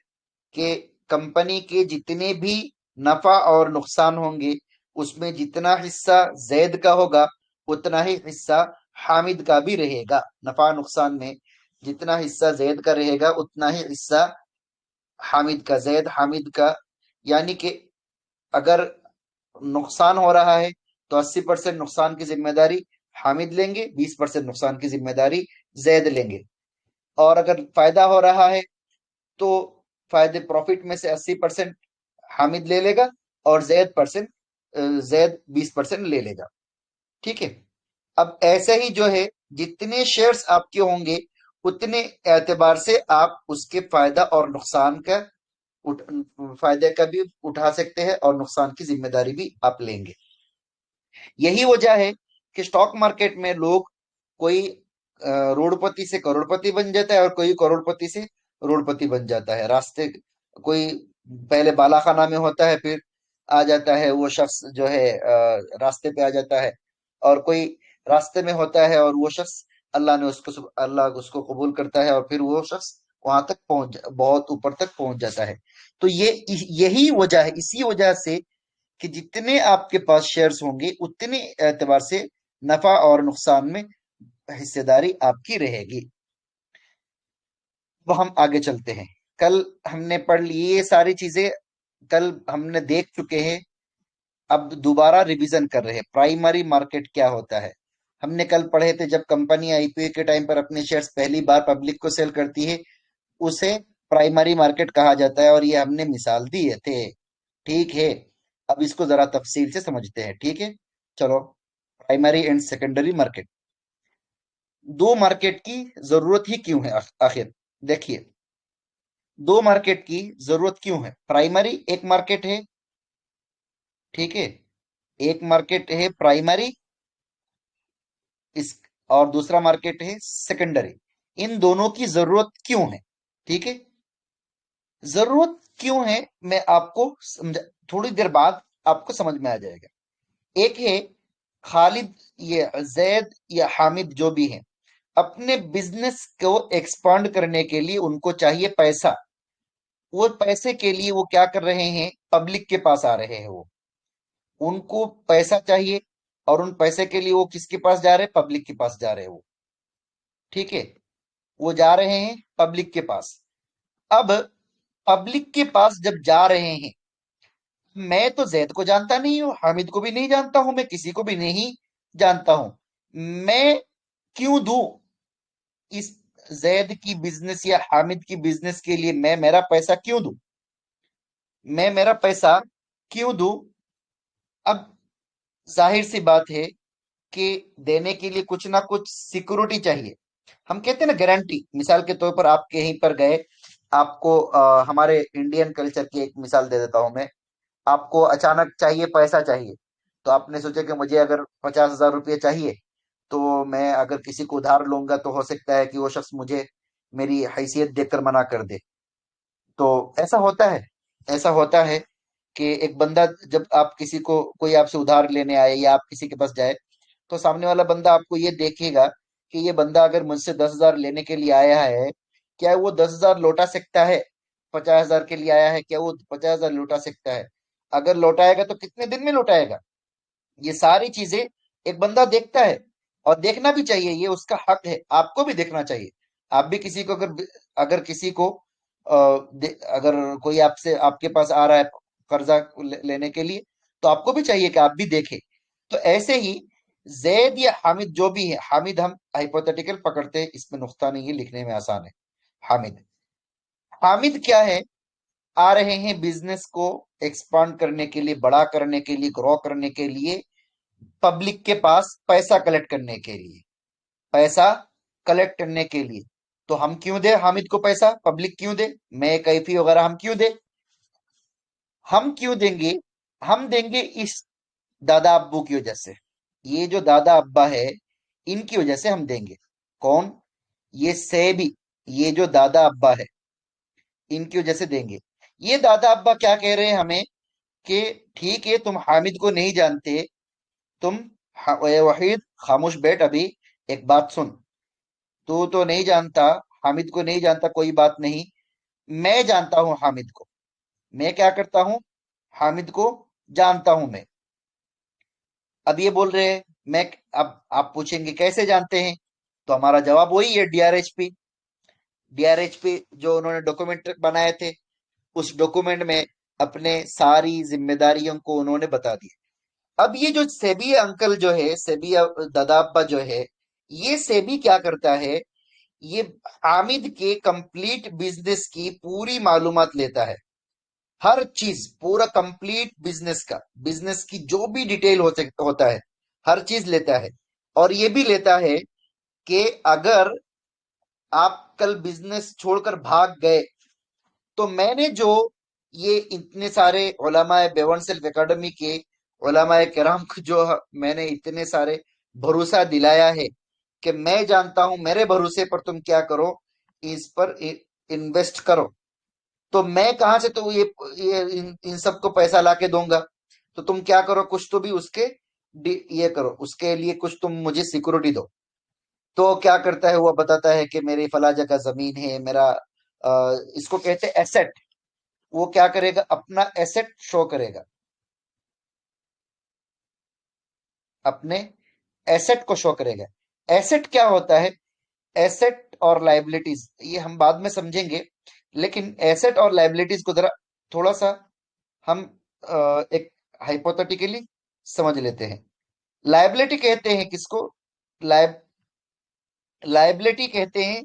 कि कंपनी के जितने भी नफा और नुकसान होंगे, उसमें जितना हिस्सा जैद का होगा, उतना ही हिस्सा हामिद का भी रहेगा। नफा नुकसान में जितना हिस्सा जैद का रहेगा, उतना ही हिस्सा हामिद का, जैद हामिद का। यानी कि अगर नुकसान हो रहा है तो 80% नुकसान की जिम्मेदारी हामिद लेंगे, 20% नुकसान की जिम्मेदारी जैद लेंगे। और अगर फायदा हो रहा है तो फायदे, प्रॉफिट में से 80% हामिद ले लेगा और जैद 20% ले लेगा। ठीक है। अब ऐसे ही जो है, जितने शेयर्स आपके होंगे, उतने एतबार से आप उसके फायदा और नुकसान का उठ, फायदे का भी उठा सकते हैं और नुकसान की जिम्मेदारी भी आप लेंगे। यही वजह है कि स्टॉक मार्केट में लोग, कोई रोडपति से करोड़पति बन जाता है और कोई करोड़पति से रोडपति बन जाता है। रास्ते, कोई पहले बालाखाना में होता है, फिर आ जाता है वो शख्स जो है, रास्ते पे आ जाता है। और कोई रास्ते में होता है और वो शख्स, अल्लाह उसको कबूल करता है और फिर वो शख्स वहां तक बहुत ऊपर तक पहुंच जाता है। तो यही वजह है, इसी वजह से कि जितने आपके पास शेयर्स होंगे, उतने एतबार से नफा और नुकसान में हिस्सेदारी आपकी रहेगी। तो हम आगे चलते हैं। कल हमने पढ़ ली ये सारी चीजें, कल हमने देख चुके हैं। अब दोबारा रिवीजन कर रहे हैं, प्राइमरी मार्केट क्या होता है। हमने कल पढ़े थे, जब कंपनी आईपीओ के टाइम पर अपने शेयर्स पहली बार पब्लिक को सेल करती है, उसे प्राइमरी मार्केट कहा जाता है, और ये हमने मिसाल दिए थे। ठीक है। अब इसको जरा तफसील से समझते हैं। ठीक है, चलो। प्राइमरी एंड सेकेंडरी मार्केट, दो मार्केट की जरूरत ही क्यों है आखिर। देखिए, दो मार्केट की जरूरत क्यों है। प्राइमरी एक मार्केट है, ठीक है, एक मार्केट है प्राइमरी, इस, और दूसरा मार्केट है सेकेंडरी। इन दोनों की जरूरत क्यों है, ठीक है। जरूरत क्यों है, मैं आपको समझा, थोड़ी देर बाद आपको समझ में आ जाएगा। एक है खालिद, ये जैद या हामिद जो भी हैं, अपने बिजनेस को एक्सपांड करने के लिए उनको चाहिए पैसा। वो पैसे के लिए वो क्या कर रहे हैं, पब्लिक के पास आ रहे हैं। वो, उनको पैसा चाहिए, और उन पैसे के लिए वो किसके पास जा रहे हैं, पब्लिक के पास जा रहे हैं वो। ठीक है, वो जा रहे हैं पब्लिक के पास। अब पब्लिक के पास जब जा रहे हैं, मैं तो जैद को जानता नहीं हूं, हामिद को भी नहीं जानता हूं, मैं किसी को भी नहीं जानता हूं। मैं क्यों दूं इस जैद की बिजनेस या हामिद की बिजनेस के लिए, मैं मेरा पैसा क्यों दूं, मैं मेरा पैसा क्यों दूं। अब जाहिर सी बात है कि देने के लिए कुछ ना कुछ सिक्योरिटी चाहिए। हम कहते हैं ना गारंटी, मिसाल के तौर पर आप कहीं पर गए, आपको हमारे इंडियन कल्चर की एक मिसाल दे देता हूं मैं। आपको अचानक चाहिए, पैसा चाहिए, तो आपने सोचा कि मुझे अगर 50,000 रुपये चाहिए, तो मैं अगर किसी को उधार लूंगा तो हो सकता है कि वो शख्स मुझे मेरी हैसियत देखकर मना कर दे। तो ऐसा होता है, ऐसा होता है कि एक बंदा, जब आप किसी को, कोई आपसे उधार लेने आए या आप किसी के पास जाए, तो सामने वाला बंदा आपको ये देखेगा कि ये बंदा अगर मुझसे 10,000 लेने के लिए आया है, क्या वो 10,000 लौटा सकता है? 50,000 के लिए आया है, क्या वो 50,000 लौटा सकता है? अगर लौटाएगा तो कितने दिन में लौटाएगा? ये सारी चीजें एक बंदा देखता है, और देखना भी चाहिए, ये उसका हक है, आपको भी देखना चाहिए। आप भी किसी को अगर अगर किसी को अगर कोई आपसे, आपके पास आ रहा है कर्जा लेने के लिए, तो आपको भी चाहिए कि आप भी देखें। तो ऐसे ही जैद या हामिद जो भी है, हामिद हम हाइपोथेटिकल पकड़ते हैं, इसमें नुक्ता नहीं है, लिखने में आसान है। हामिद, हामिद क्या है? आ रहे हैं बिजनेस को एक्सपांड करने के लिए, बड़ा करने के लिए, ग्रो करने के लिए, पब्लिक के पास पैसा कलेक्ट करने के लिए, पैसा कलेक्ट करने के लिए। तो हम क्यों दे हामिद को पैसा? पब्लिक क्यों दे? मैं कैफी वगैरह हम क्यों दे? हम क्यों देंगे? हम देंगे इस दादा अब्बू की वजह से। ये जो दादा अब्बा है, इनकी वजह से हम देंगे। कौन? ये सेबी, ये जो दादा अब्बा है, इनकी वजह से देंगे। ये दादा अब्बा क्या कह रहे हैं हमें कि ठीक है, तुम हामिद को नहीं जानते, तुम ए वहीद, खामोश बैठ अभी, एक बात सुन। तू तो नहीं जानता, हामिद को नहीं जानता, कोई बात नहीं, मैं जानता हूं हामिद को। मैं क्या करता हूं? हामिद को जानता हूं मैं। अब ये बोल रहे हैं मैं, अब आप पूछेंगे कैसे जानते हैं, तो हमारा जवाब वही है, डीआरएचपी। डीआरएचपी जो उन्होंने डॉक्यूमेंट बनाए थे, उस डॉक्यूमेंट में अपने सारी जिम्मेदारियों को उन्होंने बता दिया। अब ये जो सेबी अंकल जो है, सेबी दादा अब्बा जो है, ये सेबी क्या करता है? ये हामिद के कंप्लीट बिजनेस की पूरी मालूमात लेता है। हर चीज, पूरा कंप्लीट बिजनेस का, बिजनेस की जो भी डिटेल होता है, हर चीज लेता है। और ये भी लेता है कि अगर आप कल बिजनेस छोड़कर भाग गए, तो मैंने जो ये इतने सारे उलमाए बेवन सेल्फ एकेडमी के उलमाए किराम को जो मैंने इतने सारे भरोसा दिलाया है, कि मैं जानता हूं, मेरे भरोसे पर तुम क्या करो, इस पर इन्वेस्ट करो। तो मैं कहां से तो ये इन सबको पैसा लाके दूंगा? तो तुम क्या करो, कुछ तो भी उसके ये करो, उसके लिए कुछ तुम मुझे सिक्योरिटी दो। तो क्या करता है, वो बताता है कि मेरी फला जगह जमीन है, मेरा इसको कहते हैं एसेट। वो क्या करेगा? अपना एसेट शो करेगा, अपने एसेट को शो करेगा। एसेट क्या होता है? एसेट और लाइबिलिटीज ये हम बाद में समझेंगे, लेकिन एसेट और लाइबिलिटीज को जरा थोड़ा सा हम एक हाइपोथेटिकली समझ लेते हैं। लाइबिलिटी कहते हैं किसको? लाइब लाइबिलिटी कहते हैं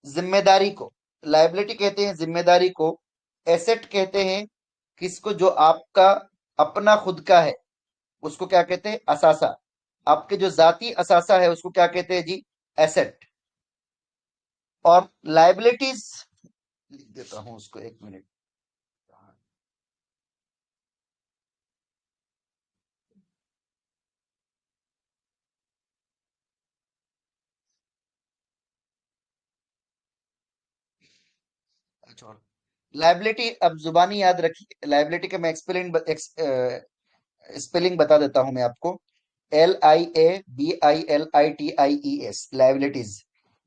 जिम्मेदारी को। लाइबिलिटी कहते हैं जिम्मेदारी को। एसेट कहते हैं किसको? जो आपका अपना खुद का है, उसको क्या कहते हैं? असासा। आपके जो जाती असासा है, उसको क्या कहते हैं जी? एसेट। और लाइबिलिटीज, लिख देता हूं उसको, एक मिनट। अच्छा, लाइबिलिटी अब जुबानी याद रखिए। लाइबिलिटी का मैं स्पेलिंग बता देता हूं मैं आपको। LIABILITIES, liabilities.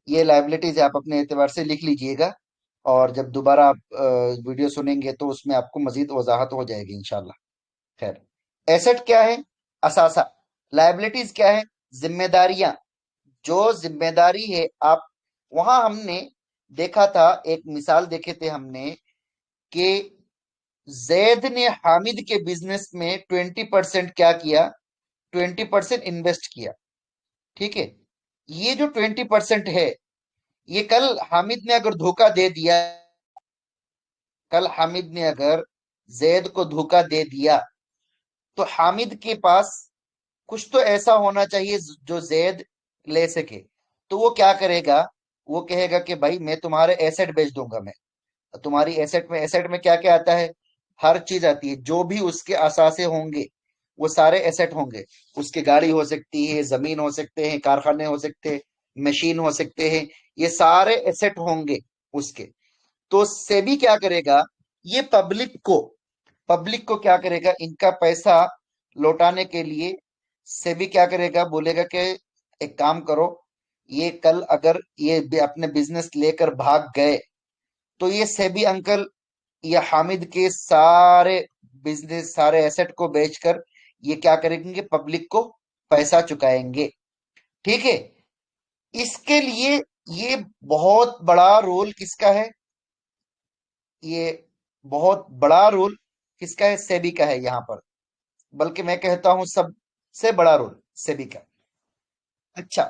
ये लाइबिलिटीज आप अपने एतबार से लिख लीजिएगा, और जब दोबारा आप वीडियो सुनेंगे तो उसमें आपको मजीद वजाहत हो जाएगी इंशाल्लाह। खैर, एसेट क्या है? असासा। लाइबिलिटीज क्या है? जिम्मेदारियां। जो जिम्मेदारी है आप, वहां हमने देखा था, एक मिसाल देखे थे हमने, कि जैद ने हामिद के बिजनेस में 20% क्या किया? 20% इन्वेस्ट किया। ठीक है? ये जो 20% है, ये कल हामिद ने अगर धोखा दे दिया, कल हामिद ने अगर जैद को धोखा दे दिया, तो हामिद के पास कुछ तो ऐसा होना चाहिए जो जैद ले सके। तो वो क्या करेगा? वो कहेगा कि भाई मैं तुम्हारे एसेट बेच दूंगा मैं। तुम्हारी एसेट में क्या क्या आता है? हर चीज आती है, जो भी उसके असासे होंगे वो सारे एसेट होंगे। उसकी गाड़ी हो सकती है, जमीन हो सकते हैं, कारखाने हो सकते हैं, मशीन हो सकते हैं, ये सारे एसेट होंगे उसके। तो सेबी क्या करेगा, ये पब्लिक को क्या करेगा, इनका पैसा लौटाने के लिए सेबी क्या करेगा, बोलेगा कि एक काम करो, ये कल अगर ये अपने बिजनेस लेकर भाग गए तो ये सेबी अंकल ये हामिद के सारे बिजनेस सारे एसेट को बेचकर ये क्या करेंगे, पब्लिक को पैसा चुकाएंगे। ठीक है। इसके लिए ये बहुत बड़ा रोल किसका है, ये बहुत बड़ा रोल किसका है, सेबी का है यहाँ पर। बल्कि मैं कहता हूं सबसे बड़ा रोल सेबी का। अच्छा,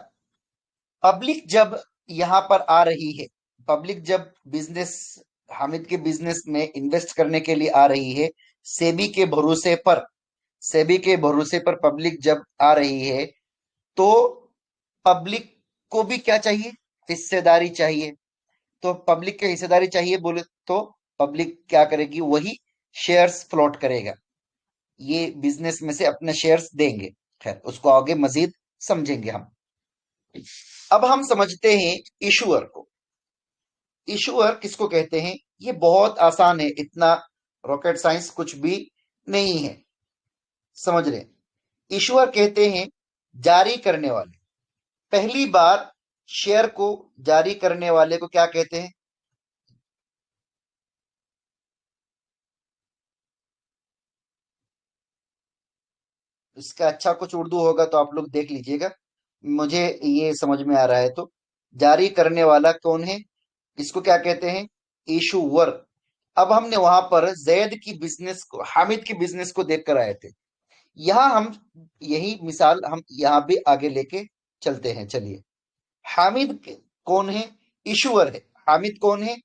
पब्लिक जब यहाँ पर आ रही है, पब्लिक जब बिजनेस हामिद के बिजनेस में इन्वेस्ट करने के लिए आ रही है, सेबी के भरोसे पर सेबी के भरोसे पर पब्लिक जब आ रही है, तो पब्लिक को भी क्या चाहिए, हिस्सेदारी चाहिए। तो पब्लिक के हिस्सेदारी चाहिए बोले तो पब्लिक क्या करेगी, वही शेयर्स फ्लोट करेगा, ये बिजनेस में से अपने शेयर्स देंगे। खैर, उसको आगे मजीद समझेंगे हम। अब हम समझते हैं इशूअर को। इशूअर किसको कहते हैं, ये बहुत आसान है, इतना रॉकेट साइंस कुछ भी नहीं है, समझ रहे। इशूअर कहते हैं जारी करने वाले। पहली बार शेयर को जारी करने वाले को क्या कहते हैं? इसका अच्छा कुछ उर्दू होगा तो आप लोग देख लीजिएगा, मुझे ये समझ में आ रहा है। तो जारी करने वाला कौन है, इसको क्या कहते हैं, इशूवर। अब हमने वहां पर जैद की बिजनेस को, हामिद की बिजनेस को देख कर आए थे। यहाँ हम यही मिसाल हम यहाँ भी आगे लेके चलते हैं। चलिए, हामिद कौन है, इशूअर है। हामिद कौन है,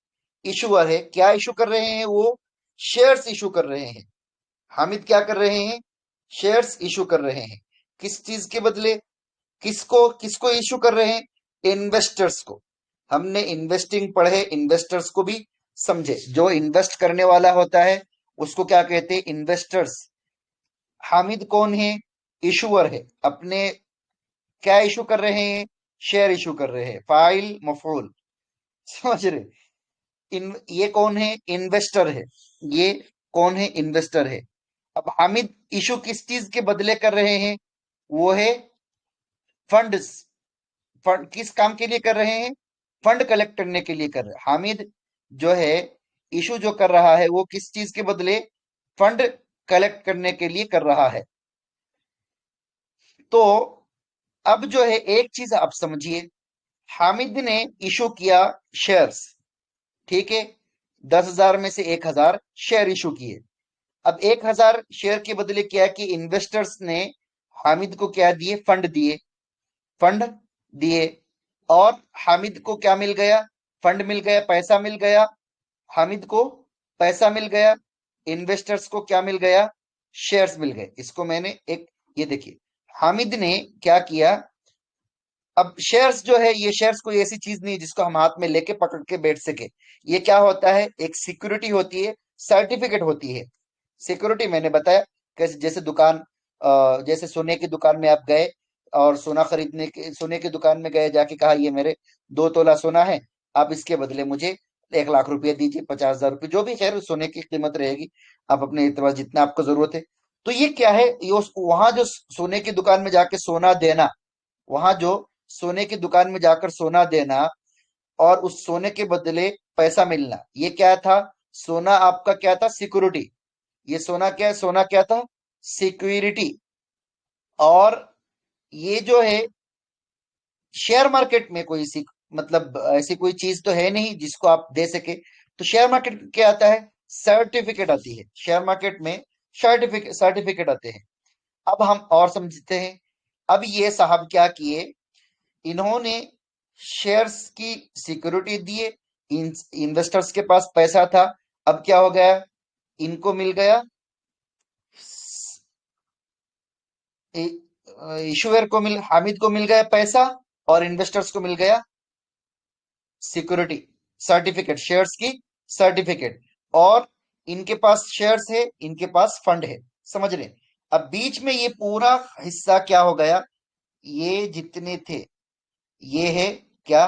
इशूअर है। क्या इशू कर रहे हैं वो, शेयर्स इशू कर रहे हैं। हामिद क्या कर रहे हैं, शेयर्स इशू कर रहे हैं। किस चीज के बदले, किसको किसको इशू कर रहे हैं, इन्वेस्टर्स को। हमने इन्वेस्टिंग पढ़े, इन्वेस्टर्स को भी समझे। जो इन्वेस्ट करने वाला होता है उसको क्या कहते हैं, इन्वेस्टर्स। हामिद कौन है, इशूअर है। अपने क्या इशू कर रहे हैं, शेयर इशू कर रहे हैं। फाइल मफूल, समझ रहे। ये कौन है, इन्वेस्टर है। ये कौन है, इन्वेस्टर है। अब हामिद इशू किस चीज के बदले कर रहे हैं, वो है फंड्स। फंड किस काम के लिए कर रहे हैं, फंड कलेक्ट करने के लिए कर रहे हैं। हामिद जो है इशू जो कर रहा है वो किस चीज के बदले, फंड कलेक्ट करने के लिए कर रहा है। तो अब जो है एक चीज आप समझिए, हामिद ने इशू किया शेयर्स, ठीक है। 10,000 में से 1,000 शेयर इशू किए। अब 1,000 शेयर के बदले क्या कि इन्वेस्टर्स ने हामिद को क्या दिए, फंड दिए। और हामिद को क्या मिल गया, फंड मिल गया, पैसा मिल गया। हामिद को पैसा मिल गया, इन्वेस्टर्स को क्या मिल गया, शेयर्स मिल गए। इसको मैंने एक, ये देखिए, हामिद ने क्या किया। अब शेयर्स जो है, ये शेयर्स कोई ऐसी चीज नहीं जिसको हम हाथ में लेके पकड़ के बैठ सके। ये क्या होता है, एक सिक्योरिटी होती है, सर्टिफिकेट होती है। सिक्योरिटी मैंने बताया कि जैसे जैसे सोने की दुकान में आप गए और सोना खरीदने के, सोने की दुकान में गए, जाके कहा ये मेरे 2 तोला सोना है, आप इसके बदले मुझे 1 लाख रुपया दीजिए, 50,000 रुपये, जो भी खैर सोने की कीमत रहेगी, आप अपने इतबार जितना आपको जरूरत है। तो ये क्या है, ये वहां जो सोने की दुकान में जाके सोना देना, वहां जो सोने की दुकान में जाकर सोना देना और उस सोने के बदले पैसा मिलना, ये क्या था, सोना आपका क्या था, सिक्योरिटी। ये सोना क्या है, सोना क्या था, सिक्योरिटी। और ये जो है शेयर मार्केट में कोई सी, मतलब ऐसी कोई चीज तो है नहीं जिसको आप दे सके। तो शेयर मार्केट में क्या आता है, सर्टिफिकेट आती है। शेयर मार्केट में सर्टिफिकेट आते हैं। अब हम और समझते हैं। अब ये साहब क्या किए, इन्होंने शेयर्स की सिक्योरिटी दिए, इन्वेस्टर्स के पास पैसा था। अब क्या हो गया, इनको मिल गया, इशूअर को मिल, हामिद को मिल गया पैसा, और इन्वेस्टर्स को मिल गया सिक्योरिटी, सर्टिफिकेट, शेयर्स की सर्टिफिकेट, और इनके पास शेयर्स है, इनके पास फंड है। समझ रहे? अब बीच में ये पूरा हिस्सा क्या हो गया, ये जितने थे ये है क्या,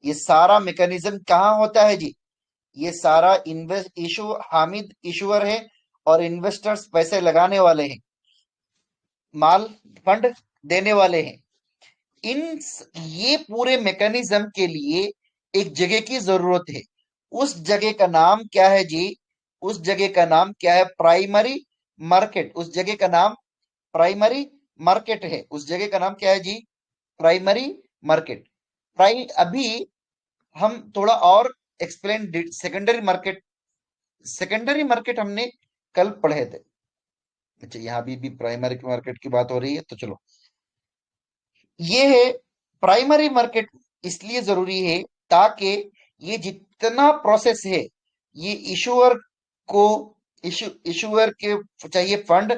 ये सारा मैकेनिज्म कहाँ होता है जी, ये सारा इन्वेस्ट इशू, हामिद इशूअर है और इन्वेस्टर्स पैसे लगाने वाले हैं, माल फंड देने वाले हैं। इन ये पूरे मैकेनिज्म के लिए एक जगह की जरूरत है। उस जगह का नाम क्या है जी, उस जगह का नाम क्या है, प्राइमरी मार्केट। उस जगह का नाम प्राइमरी मार्केट है। उस जगह का नाम क्या है जी, प्राइमरी मार्केट। अभी हम थोड़ा और explain secondary market. Secondary market हमने कल पढ़े थे। अच्छा, यहाँ भी प्राइमरी मार्केट की बात हो रही है, तो चलो, ये है प्राइमरी मार्केट। इसलिए जरूरी है ताकि ये जितना प्रोसेस है, ये इशूअर को, इशूअर के चाहिए फंड,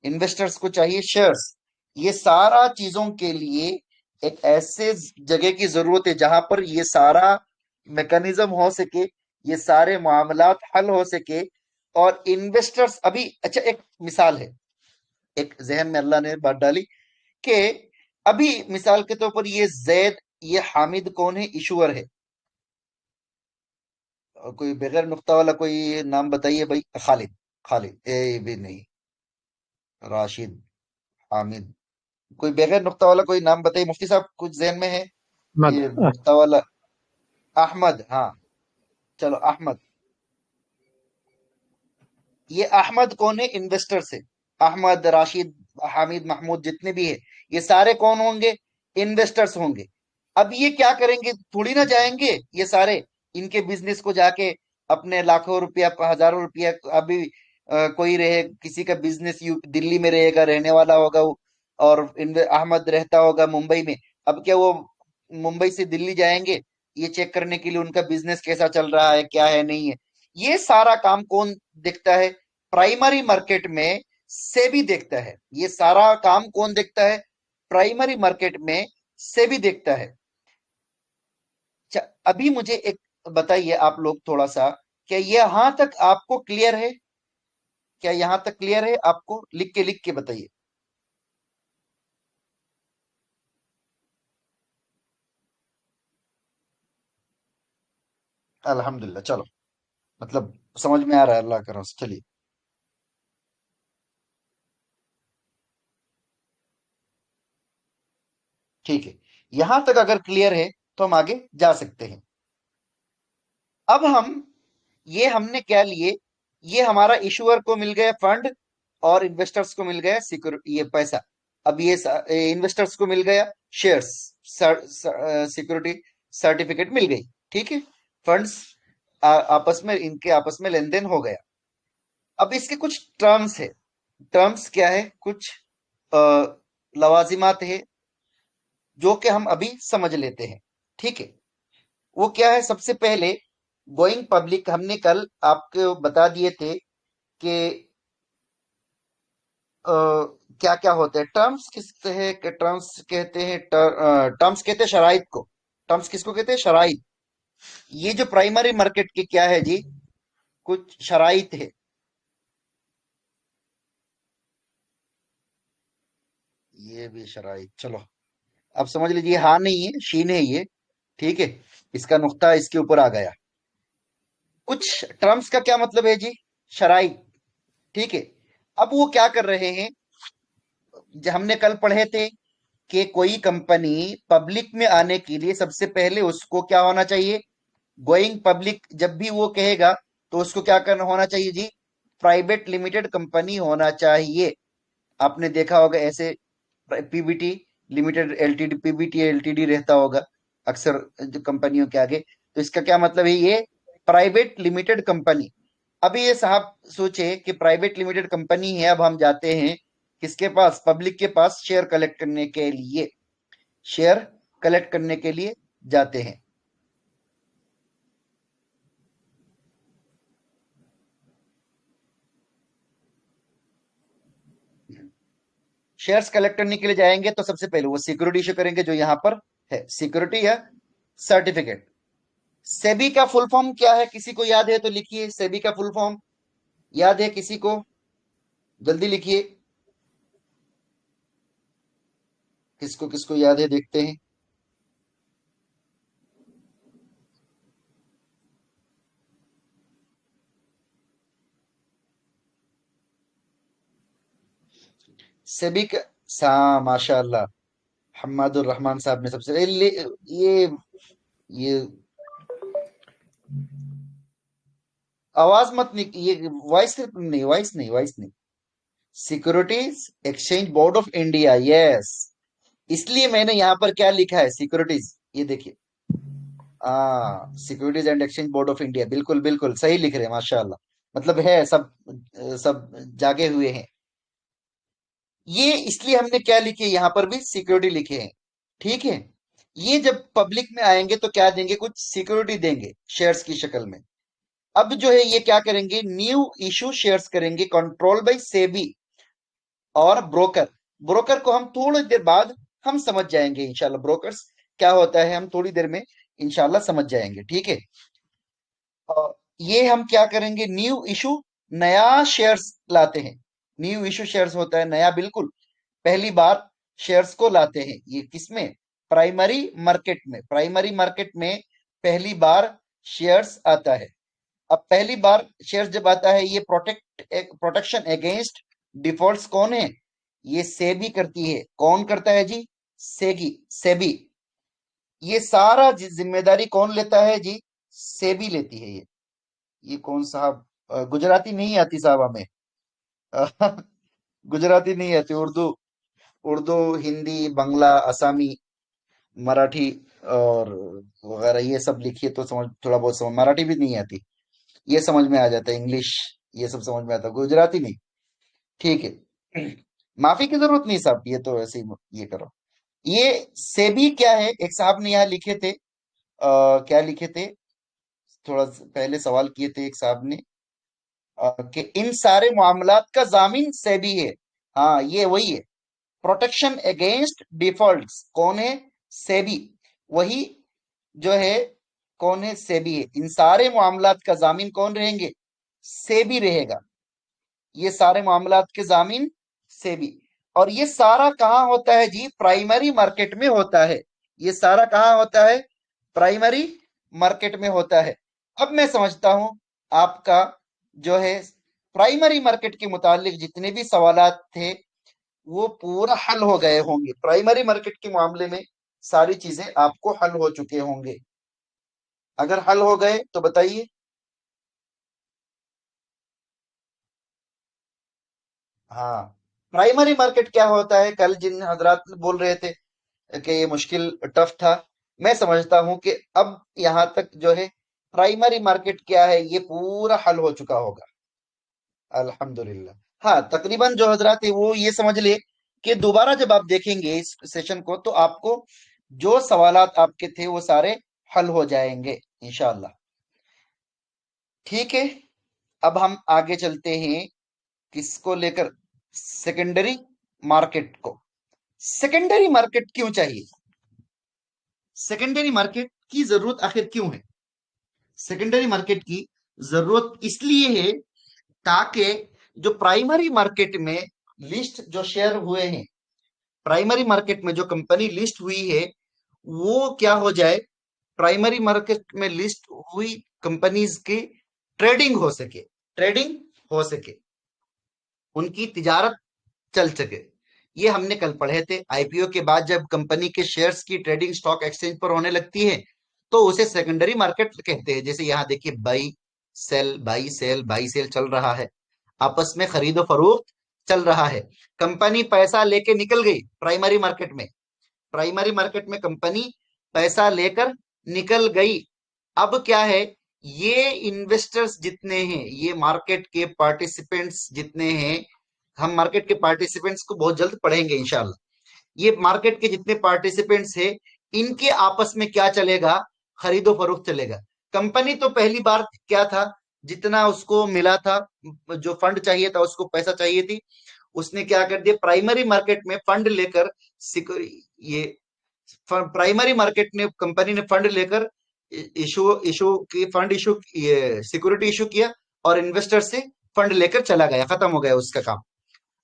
इन्वेस्टर्स को चाहिए शेयर्स, ये सारा चीजों के लिए एक ऐसे जगह की जरूरत है जहां पर ये सारा मैकेनिज्म हो सके, ये सारे मामलात हल हो सके। और इन्वेस्टर्स अभी, अच्छा एक मिसाल है, एक जहन में अल्लाह ने बात डाली कि अभी मिसाल के तौर पर ये जैद, ये हामिद कौन है, इशूअर है। और कोई बगैर नुक्ता वाला कोई नाम बताइए भाई। खालिद, खालिद ए भी नहीं, राशिद, हामिद, कोई बगैर नुक्ता वाला कोई नाम बताइए मुफ्ती साहब, कुछ जहन में है मद ये नुक्ता वाला। अहमद, हाँ, चलो अहमद। ये अहमद कौन है, इन्वेस्टर से। अहमद, राशिद, हामिद, महमूद, जितने भी है, ये सारे कौन होंगे, इन्वेस्टर्स होंगे। अब ये क्या करेंगे, थोड़ी ना जाएंगे ये सारे इनके बिजनेस को जाके अपने लाखों रुपया, हजारों रुपया, अभी कोई रहे, किसी का बिजनेस दिल्ली में रहेगा, रहने वाला होगा वो, और अहमद रहता होगा मुंबई में। अब क्या वो मुंबई से दिल्ली जाएंगे ये चेक करने के लिए उनका बिजनेस कैसा चल रहा है, क्या है, नहीं है? ये सारा काम कौन देखता है, प्राइमरी मार्केट में सेबी देखता है। ये सारा काम कौन देखता है, प्राइमरी मार्केट में सेबी देखता है। अच्छा, अभी मुझे एक बताइए आप लोग थोड़ा सा, क्या ये यहां तक आपको क्लियर है? क्या यहां तक क्लियर है आपको? लिख के बताइए। अल्हम्दुलिल्लाह, चलो, मतलब समझ में आ रहा है, अल्लाह का रस। चलिए, ठीक है, यहां तक अगर क्लियर है तो हम आगे जा सकते हैं। अब हम, ये हमने क्या लिए, ये हमारा इशूअर को मिल गया फंड और इन्वेस्टर्स को मिल गया सिक्योरिटी, ये पैसा। अब ये इन्वेस्टर्स को मिल गया शेयर्स, सिक्योरिटी सर्टिफिकेट मिल गई, ठीक है। फंड्स आपस में, इनके आपस में लेन देन हो गया। अब इसके कुछ टर्म्स है। टर्म्स क्या है, कुछ अ, लवाजिमात है जो कि हम अभी समझ लेते हैं, ठीक है। वो क्या है, सबसे पहले गोइंग पब्लिक, हमने कल आपको बता दिए थे कि क्या क्या होते हैं टर्म्स, किसते हैं कि टर्म्स कहते हैं, टर्म्स कहते हैं शराइत को। टर्म्स किसको कहते हैं, शराइत। ये जो प्राइमरी मार्केट के क्या है जी, कुछ शराइत है। ये भी शराइत, चलो अब समझ लीजिए, हाँ नहीं है, शीन है ये, ठीक है। इसका नुक्ता इसके ऊपर आ गया। कुछ टर्म्स का क्या मतलब है जी, शराइत, ठीक है। अब वो क्या कर रहे हैं, जो हमने कल पढ़े थे कि कोई कंपनी पब्लिक में आने के लिए सबसे पहले उसको क्या होना चाहिए, गोइंग पब्लिक जब भी वो कहेगा तो उसको क्या करना होना चाहिए जी, प्राइवेट लिमिटेड कंपनी होना चाहिए। आपने देखा होगा ऐसे PBT limited, LTD, PBT LTD रहता होगा अक्सर जो कंपनियों के आगे। तो इसका क्या मतलब है, ये प्राइवेट लिमिटेड कंपनी। अभी ये साहब सोचे कि प्राइवेट लिमिटेड कंपनी है, अब हम जाते हैं किसके पास, पब्लिक के पास, शेयर कलेक्ट करने के लिए। शेयर कलेक्ट करने के लिए जाते हैं। शेयर्स कलेक्ट करने के लिए जाएंगे तो सबसे पहले वो सिक्योरिटी इशू करेंगे, जो यहां पर है, सिक्योरिटी या सर्टिफिकेट। सेबी का फुल फॉर्म क्या है? किसी को याद है तो लिखिए। सेबी का फुल फॉर्म याद है किसी को? जल्दी लिखिए। किसको किसको याद है देखते हैं। सेबी का माशाल्लाह, हम्मादुर रहमान साहब ने सबसे ये आवाज मत ये वॉइस नहीं। Securities exchange board of India, yes. इसलिए मैंने यहाँ पर क्या लिखा है, सिक्योरिटीज, ये देखिए। Securities and exchange board of India, बिल्कुल बिल्कुल सही लिख रहे हैं माशाल्लाह। मतलब है सब, सब जागे हुए हैं। ये इसलिए हमने क्या लिखे, यहाँ पर भी सिक्योरिटी लिखे हैं, ठीक है। ये जब पब्लिक में आएंगे तो क्या देंगे, कुछ सिक्योरिटी देंगे शेयर्स की शक्ल में। अब जो है ये क्या करेंगे, न्यू इशू शेयर्स करेंगे, कंट्रोल बाय सेबी और ब्रोकर। ब्रोकर को हम थोड़ी देर बाद हम समझ जाएंगे इंशाल्लाह, ब्रोकर्स क्या होता है हम थोड़ी देर में इंशाल्लाह समझ जाएंगे, ठीक है। ये हम क्या करेंगे, न्यू इशू, नया शेयर्स लाते हैं। न्यू इशू शेयर्स होता है नया, बिल्कुल पहली बार शेयर्स को लाते हैं। ये किसमें, प्राइमरी मार्केट में। प्राइमरी मार्केट में पहली बार शेयर्स आता है। अब पहली बार शेयर्स जब आता है, ये प्रोटेक्शन अगेंस्ट डिफॉल्ट्स कौन है, ये सेबी करती है। कौन करता है जी, सेबी। ये सारा जिम्मेदारी कौन लेता है जी, सेबी लेती है। ये कौन साहब, गुजराती नहीं आती साहब हमें। गुजराती नहीं आती, उर्दू, उर्दू, हिंदी, बांग्ला, असमी, मराठी और वगैरह ये सब लिखिए तो समझ, थोड़ा बहुत समझ, मराठी भी नहीं आती, ये समझ में आ जाता है, इंग्लिश ये सब समझ में आता है, गुजराती नहीं, ठीक है। माफी की जरूरत नहीं साहब, ये तो ऐसे ही ये करो। ये सेबी क्या है, एक साहब ने यहाँ लिखे थे, क्या लिखे थे, थोड़ा पहले सवाल किए थे एक साहब ने, कि इन सारे मामलात का जामिन सेबी है। हाँ ये वही है, प्रोटेक्शन अगेंस्ट डिफॉल्ट्स कौन है, सेबी। वही जो है, कौन है, सेबी है। इन सारे मामलात का जामिन कौन रहेंगे, सेबी रहेगा। ये सारे मामलात के जामिन सेबी। और ये सारा कहाँ होता है जी, प्राइमरी मार्केट में होता है। ये सारा कहाँ होता है, प्राइमरी मार्केट में होता है। अब मैं समझता हूं आपका जो है प्राइमरी मार्केट के मुतालिक जितने भी सवालात थे वो पूरा हल हो गए होंगे। प्राइमरी मार्केट के मामले में सारी चीजें आपको हल हो चुके होंगे। अगर हल हो गए तो बताइए। हाँ, प्राइमरी मार्केट क्या होता है, कल जिन हजरात बोल रहे थे कि ये मुश्किल टफ था, मैं समझता हूं कि अब यहां तक जो है प्राइमरी मार्केट क्या है ये पूरा हल हो चुका होगा, अल्हम्दुलिल्लाह। हाँ, तकरीबन जो हजरात है वो ये समझ ले कि दोबारा जब आप देखेंगे इस सेशन को तो आपको जो सवालात आपके थे वो सारे हल हो जाएंगे इंशाअल्लाह, ठीक है। अब हम आगे चलते हैं, किसको लेकर, सेकेंडरी मार्केट को। सेकेंडरी मार्केट क्यों चाहिए, सेकेंडरी मार्केट की जरूरत आखिर क्यों है। सेकेंडरी मार्केट की जरूरत इसलिए है ताकि जो प्राइमरी मार्केट में लिस्ट जो शेयर हुए हैं, प्राइमरी मार्केट में जो कंपनी लिस्ट हुई है वो क्या हो जाए, प्राइमरी मार्केट में लिस्ट हुई कंपनीज की ट्रेडिंग हो सके, ट्रेडिंग हो सके, उनकी तिजारत चल सके। ये हमने कल पढ़े थे, आईपीओ के बाद जब कंपनी के शेयर्स की ट्रेडिंग स्टॉक एक्सचेंज पर होने लगती है तो उसे सेकेंडरी मार्केट कहते हैं। जैसे यहाँ देखिए, buy sell buy sell buy sell चल रहा है, आपस में खरीदो फरोख्त चल रहा है। कंपनी पैसा लेके निकल गई प्राइमरी मार्केट में, प्राइमरी मार्केट में कंपनी पैसा लेकर निकल गई। अब क्या है, ये इन्वेस्टर्स जितने हैं, ये मार्केट के पार्टिसिपेंट्स जितने हैं, हम मार्केट के पार्टिसिपेंट्स को बहुत जल्द पढ़ेंगे इंशाल्लाह। ये मार्केट के जितने पार्टिसिपेंट्स हैं इनके आपस में क्या चलेगा, खरीदो फरोख्त चलेगा। कंपनी तो पहली बार क्या था, जितना उसको मिला था, जो फंड चाहिए था, उसको पैसा चाहिए थी, उसने क्या कर दिया, प्राइमरी मार्केट में फंड लेकर, ये प्राइमरी मार्केट ने, कंपनी ने फंड लेकर इशू इशू की फंड इशू, ये सिक्योरिटी इशू किया और इन्वेस्टर से फंड लेकर चला गया, खत्म हो गया उसका काम।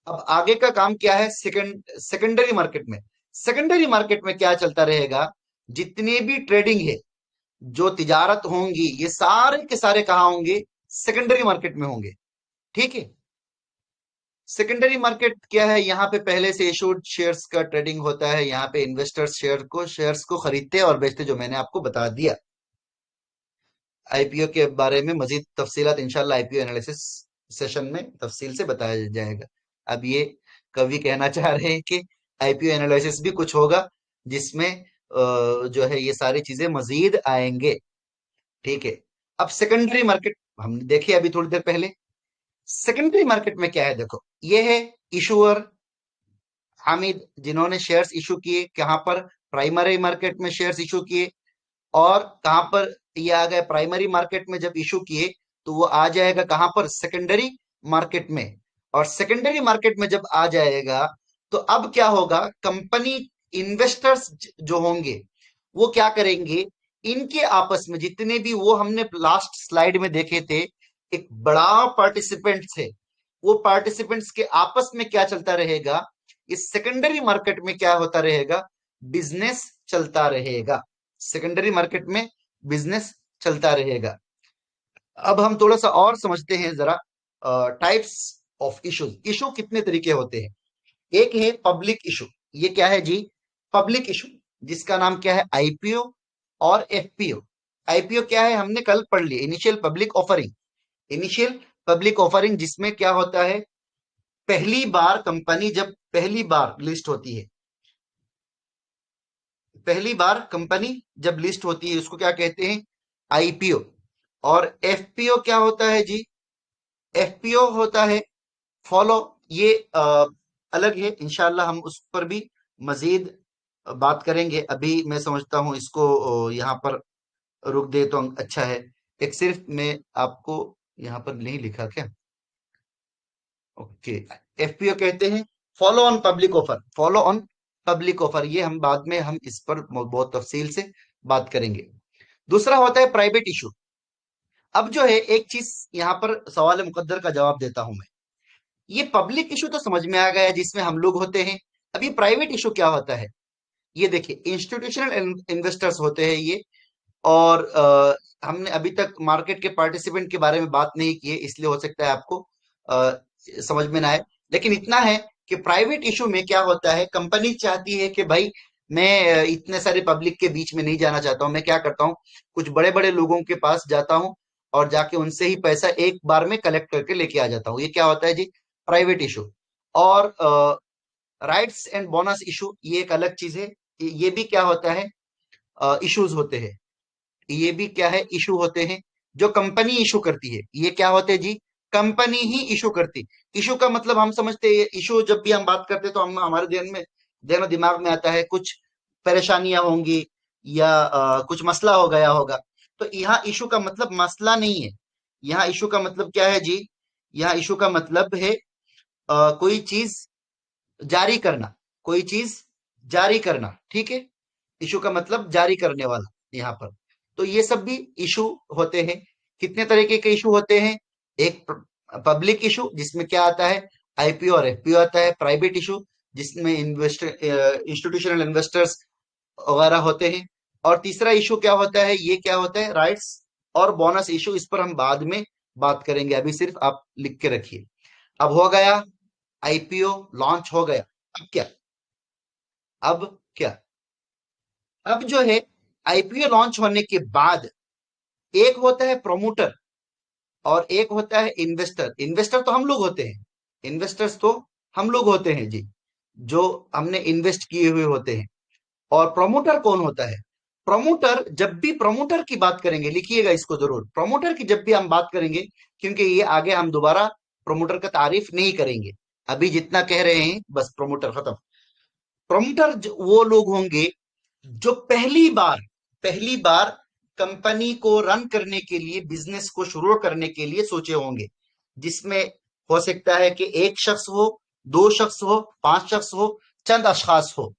अब आगे का काम क्या है? सेकेंडरी मार्केट में। सेकेंडरी मार्केट में क्या चलता रहेगा? जितने भी ट्रेडिंग है, जो तिजारत होंगी, ये सारे के सारे कहाँ होंगे? सेकेंडरी मार्केट में होंगे। ठीक है। सेकेंडरी मार्केट क्या है? यहाँ पे पहले से इशूड शेयर्स का ट्रेडिंग होता है। यहाँ पे इन्वेस्टर्स शेयर्स को खरीदते और बेचते, जो मैंने आपको बता दिया। आईपीओ के बारे में मजीद तफसीलात इंशाल्लाह आईपीओ एनालिसिस सेशन में तफसील से बताया जाएगा। अब ये कवि कहना चाह रहे हैं कि आईपीओ एनालिसिस भी कुछ होगा जिसमें जो है ये सारी चीजें मजीद आएंगे। ठीक है। अब सेकेंडरी मार्केट हमने देखी अभी थोड़ी देर पहले। सेकेंडरी मार्केट में क्या है? देखो, ये है इशूअर हामिद, जिन्होंने शेयर्स इशू किए। कहां पर? प्राइमरी मार्केट में शेयर्स इशू किए। और कहां पर ये आ गए? प्राइमरी मार्केट में जब इशू किए तो वो आ जाएगा कहां पर? सेकेंडरी मार्केट में। और सेकेंडरी मार्केट में जब आ जाएगा तो अब क्या होगा? कंपनी इन्वेस्टर्स जो होंगे वो क्या करेंगे? इनके आपस में जितने भी, वो हमने लास्ट स्लाइड में देखे थे, एक बड़ा पार्टिसिपेंट्स है, वो पार्टिसिपेंट्स के आपस में क्या चलता रहेगा? इस सेकेंडरी मार्केट में क्या होता रहेगा? बिजनेस चलता रहेगा। सेकेंडरी मार्केट में बिजनेस चलता रहेगा। अब हम थोड़ा सा और समझते हैं जरा टाइप्स ऑफ इशूज। इशू कितने तरीके होते हैं? एक है पब्लिक इशू। ये क्या है जी? पब्लिक इशू, जिसका नाम क्या है? आईपीओ और एफपीओ। आईपीओ क्या है? हमने कल पढ़ लिया, initial public offering. Initial public offering जिसमें क्या होता है? पहली बार कंपनी जब पहली बार लिस्ट होती है, पहली बार कंपनी जब लिस्ट होती है उसको क्या कहते हैं? आईपीओ। और एफपीओ क्या होता है जी? एफपीओ होता है फॉलो। ये अलग है, इंशाल्लाह हम उस पर भी मजीद बात करेंगे। अभी मैं समझता हूं इसको यहाँ पर रुक दे तो अच्छा है। एक सिर्फ मैं आपको यहाँ पर नहीं लिखा क्या? ओके। एफपीओ कहते हैं follow on public offer. Follow on public offer, ये हम बाद में हम इस पर बहुत तफसील से बात करेंगे। दूसरा होता है प्राइवेट इशू। अब जो है एक चीज यहाँ पर सवाल मुकद्दर का जवाब देता हूं मैं। ये पब्लिक इशू तो समझ में आ गया जिसमें हम लोग होते हैं। अब ये प्राइवेट इशू क्या होता है? ये देखिए, इंस्टीट्यूशनल इन्वेस्टर्स होते हैं ये। और हमने अभी तक मार्केट के पार्टिसिपेंट के बारे में बात नहीं की है, इसलिए हो सकता है आपको अ, समझ में ना आए। लेकिन इतना है कि प्राइवेट इशू में क्या होता है? कंपनी चाहती है कि भाई मैं इतने सारे पब्लिक के बीच में नहीं जाना चाहता हूं। मैं क्या करता हूं? कुछ बड़े बड़े लोगों के पास जाता हूं और जाके उनसे ही पैसा एक बार में कलेक्ट करके लेके आ जाता हूं। ये क्या होता है जी? Private issue. और राइट्स एंड बोनस इशू, ये एक अलग चीज है। ये भी क्या होता है? इश्यूज होते हैं। ये भी क्या है? इशू होते हैं जो कंपनी इशू करती है। ये क्या होते हैं जी? कंपनी ही इशू करती। इशू का मतलब हम समझते हैं, इशू जब भी हम बात करते हैं तो हम हमारे ध्यान और दिमाग में आता है कुछ परेशानियां होंगी या कुछ मसला हो गया होगा। तो यहाँ इशू का मतलब मसला नहीं है। यहाँ इशू का मतलब क्या है जी? यहाँ इशू का मतलब है कोई चीज जारी करना, कोई चीज जारी करना। ठीक है। इशू का मतलब जारी करने वाला यहाँ पर। तो ये सब भी इशू होते हैं। कितने तरीके के इशू होते हैं? एक पब्लिक इशू जिसमें क्या आता है? आईपीओ और एफपीओ आता है। प्राइवेट इशू जिसमें इंस्टीट्यूशनल इन्वेस्टर्स वगैरह होते हैं। और तीसरा इशू क्या होता है? ये क्या होता है? राइट्स और बोनस इशू। इस पर हम बाद में बात करेंगे, अभी सिर्फ आप लिख के रखिए। अब हो गया, आईपीओ लॉन्च हो गया। अब क्या? अब क्या? अब जो है आईपीओ लॉन्च होने के बाद एक होता है प्रोमोटर और एक होता है इन्वेस्टर। इन्वेस्टर तो हम लोग होते हैं, इन्वेस्टर्स तो हम लोग होते हैं जी, जो हमने इन्वेस्ट किए हुए होते हैं। और प्रोमोटर कौन होता है? प्रोमोटर, जब भी प्रोमोटर की बात करेंगे, लिखिएगा इसको जरूर, प्रोमोटर की जब भी हम बात करेंगे, क्योंकि ये आगे हम दोबारा प्रोमोटर का तारीफ नहीं करेंगे, अभी जितना कह रहे हैं बस प्रोमोटर खत्म। प्रमोटर वो लोग होंगे जो पहली बार कंपनी को रन करने के लिए, बिजनेस को शुरू करने के लिए सोचे होंगे। जिसमें हो सकता है कि एक शख्स हो, दो शख्स हो, पांच शख्स हो, चंद अशखास हो।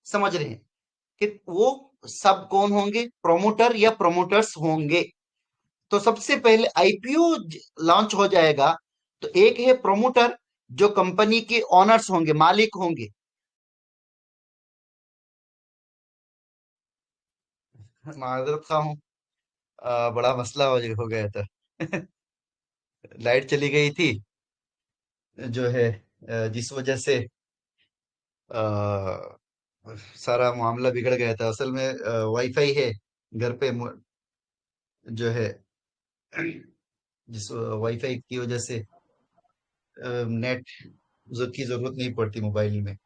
समझ रहे हैं कि वो सब कौन होंगे? प्रोमोटर या प्रोमोटर्स होंगे। तो सबसे पहले आईपीओ लॉन्च हो जाएगा तो एक है प्रोमोटर जो कंपनी के ओनर्स होंगे, मालिक होंगे। माजरत खा हूँ, बड़ा मसला हो गया था। लाइट चली गई थी जो है, जिस वजह से अ, सारा मामला बिगड़ गया था। असल में वाईफाई है घर पे, जो है जिस वाईफाई की वजह से नेट की जरूरत नहीं पड़ती मोबाइल में।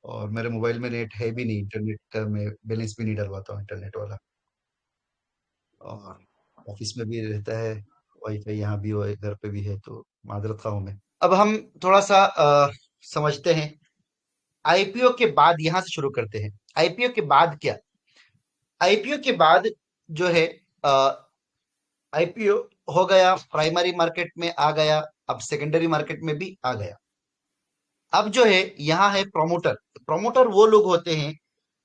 और मेरे मोबाइल में नेट है भी नहीं, इंटरनेट का मैं बैलेंस भी नहीं डलवाता हूँ इंटरनेट वाला। और ऑफिस में भी रहता है वाईफाई, यहाँ भी और घर पे भी है, तो माजरत खाओ मैं। अब हम थोड़ा सा समझते हैं आईपीओ के बाद। यहां से शुरू करते हैं, आईपीओ के बाद क्या? आईपीओ के बाद जो है, आईपीओ हो गया, प्राइमरी मार्केट में आ गया, अब सेकेंडरी मार्केट में भी आ गया। अब जो है यहाँ है प्रोमोटर। प्रोमोटर वो लोग होते हैं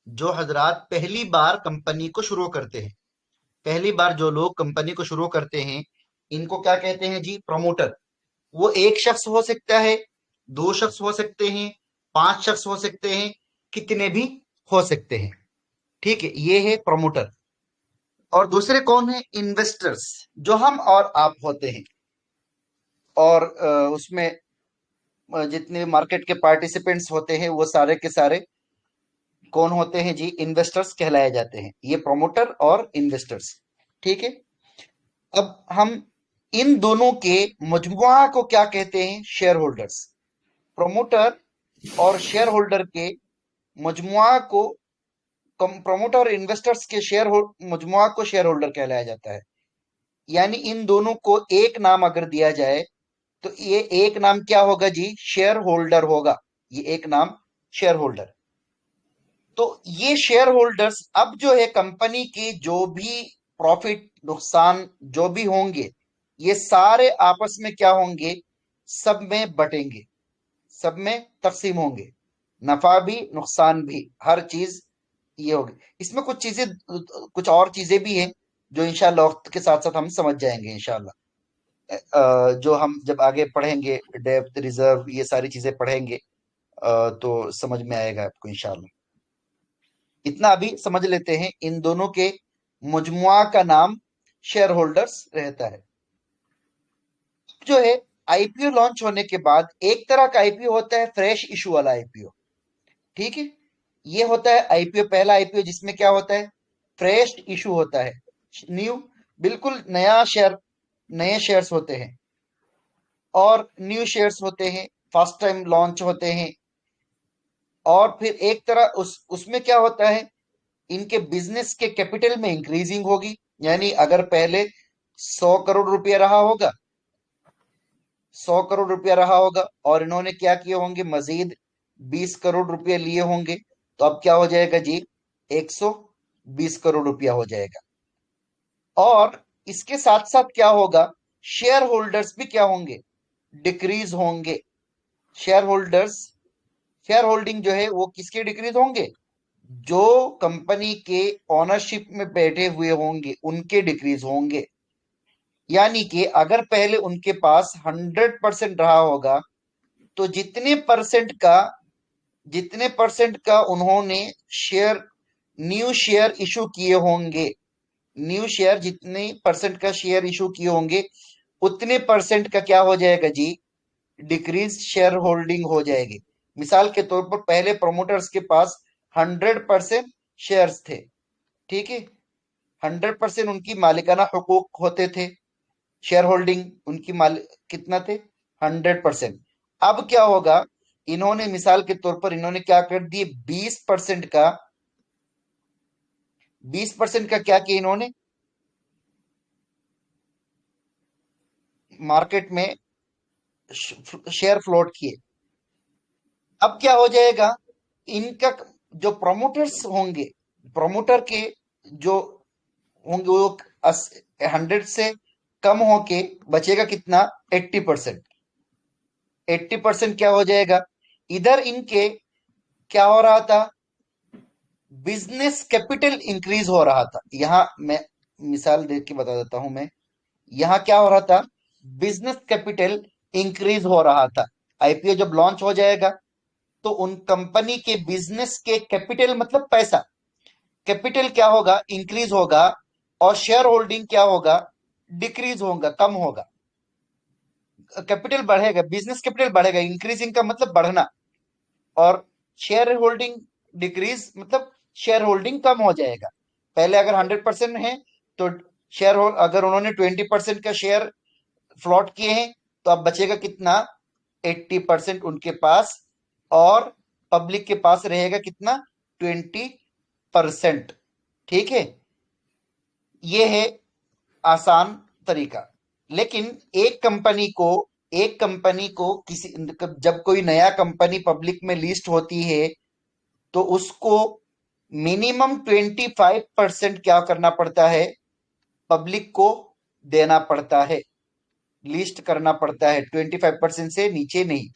जो हजरात पहली बार कंपनी को शुरू करते हैं। पहली बार जो लोग कंपनी को शुरू करते हैं, इनको क्या कहते हैं जी? प्रोमोटर। वो एक शख्स हो सकता है, दो शख्स हो सकते हैं, पांच शख्स हो सकते हैं, कितने भी हो सकते हैं। ठीक है, ये है प्रोमोटर। और दूसरे कौन है? इन्वेस्टर्स, जो हम और आप होते हैं। और उसमें जितने मार्केट के पार्टिसिपेंट्स होते हैं वो सारे के सारे कौन होते हैं जी? इन्वेस्टर्स कहलाए जाते हैं। ये प्रोमोटर और इन्वेस्टर्स। ठीक है। अब हम इन दोनों के मजमुआ को क्या कहते हैं? Share holders. प्रोमोटर और शेयर होल्डर के मजमुआ को, प्रोमोटर और इन्वेस्टर्स के मजमुआ को शेयर होल्डर कहलाया जाता है। यानी इन दोनों को एक नाम अगर दिया जाए तो ये एक नाम क्या होगा जी? शेयर होल्डर होगा। ये एक नाम शेयर होल्डर। तो ये शेयर होल्डर्स अब जो है कंपनी के जो भी प्रॉफिट नुकसान जो भी होंगे, ये सारे आपस में क्या होंगे? सब में बटेंगे, सब में तकसीम होंगे। नफा भी नुकसान भी, हर चीज ये होगी। इसमें कुछ चीजें, कुछ और चीजें भी हैं जो इंशाल्लाह वक्त के साथ साथ हम समझ जाएंगे इंशाल्लाह। जो हम जब आगे पढ़ेंगे, डेप्थ रिजर्व ये सारी चीजें पढ़ेंगे, तो समझ में आएगा आपको इंशाल्लाह। इतना अभी समझ लेते हैं, इन दोनों के मजमुआ का नाम शेयर होल्डर्स रहता है। जो है आईपीओ लॉन्च होने के बाद एक तरह का आईपीओ होता है फ्रेश इशू वाला आईपीओ। ठीक है, ये होता है आईपीओ, पहला आईपीओ जिसमें क्या होता है? फ्रेश इशू होता है, न्यू, बिल्कुल नया शेयर, नए शेयर्स होते हैं और न्यू शेयर्स होते हैं, फर्स्ट टाइम लॉन्च होते हैं। और फिर एक तरह उसमें क्या होता है? इनके बिजनेस के कैपिटल में इंक्रीजिंग होगी। यानी अगर पहले 100 करोड़ रुपया रहा होगा, 100 करोड़ रुपया रहा होगा और इन्होंने क्या किए होंगे? मजीद 20 करोड़ रुपया लिए होंगे, तो अब क्या हो जाएगा जी? 120 करोड़ रुपया हो जाएगा। और इसके साथ साथ क्या होगा? शेयर होल्डर्स भी क्या होंगे? डिक्रीज होंगे। शेयर होल्डर्स, शेयर होल्डिंग जो है वो किसके डिक्रीज होंगे? जो कंपनी के ओनरशिप में बैठे हुए होंगे उनके डिक्रीज होंगे। यानी कि अगर पहले उनके पास 100% रहा होगा, तो जितने परसेंट का उन्होंने शेयर, न्यू शेयर इशू किए होंगे, न्यू शेयर जितने परसेंट का शेयर इशू किए होंगे, उतने परसेंट का क्या हो जाएगा जी? डिक्रीज शेयर होल्डिंग हो जाएगी। मिसाल के तौर पर पहले प्रोमोटर्स के पास 100% शेयर्स थे। ठीक है, 100% उनकी मालिकाना हुकूक होते थे, शेयर होल्डिंग उनकी कितना थे? 100%। अब क्या होगा? इन्होंने मिसाल के तौर पर इन्होंने क्या कर दिए? 20% का क्या किया इन्होंने? मार्केट में शेयर फ्लोट किए। अब क्या हो जाएगा? इनका जो प्रोमोटर्स होंगे, प्रोमोटर के जो होंगे वो 100 से कम होके बचेगा कितना? 80%। 80% क्या हो जाएगा? इधर इनके क्या हो रहा था? बिजनेस कैपिटल इंक्रीज हो रहा था। यहां मैं मिसाल दे के बता देता हूं। मैं यहां क्या हो रहा था, बिजनेस कैपिटल इंक्रीज हो रहा था। आईपीओ जब लॉन्च हो जाएगा तो उन कंपनी के बिजनेस के कैपिटल मतलब पैसा, कैपिटल क्या होगा, इंक्रीज होगा, और शेयर होल्डिंग क्या होगा, डिक्रीज होगा, कम होगा। कैपिटल बढ़ेगा, बिजनेस कैपिटल बढ़ेगा, इंक्रीजिंग का मतलब बढ़ना, और शेयर होल्डिंग डिक्रीज मतलब शेयर होल्डिंग कम हो जाएगा। पहले अगर 100% है तो शेयर होल्ड, अगर उन्होंने 20% का शेयर फ्लॉट किए हैं तो अब बचेगा कितना, 80% उनके पास, और पब्लिक के पास रहेगा कितना, 20%। ठीक है, ये है आसान तरीका। लेकिन एक कंपनी को किसी, जब कोई नया कंपनी पब्लिक में लिस्ट होती है तो उसको मिनिमम 25% क्या करना पड़ता है, पब्लिक को देना पड़ता है, लिस्ट करना पड़ता है। 25% से नीचे नहीं।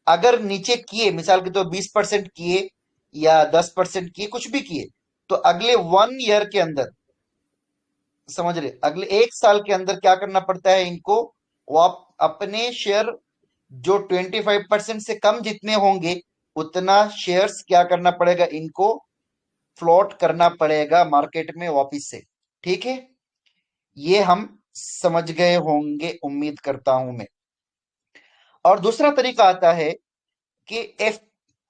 अगर नीचे किए, मिसाल के तो 20% किए या 10% किए, कुछ भी किए, तो अगले 1 ईयर के अंदर, समझ रहे, अगले 1 साल के अंदर क्या करना पड़ता है इनको, वो अपने शेयर जो 25% से कम जितने होंगे उतना शेयर्स क्या करना पड़ेगा इनको, फ्लोट करना पड़ेगा मार्केट में वापस से। ठीक है, ये हम समझ गए होंगे, उम्मीद करता हूं मैं। और दूसरा तरीका आता है कि F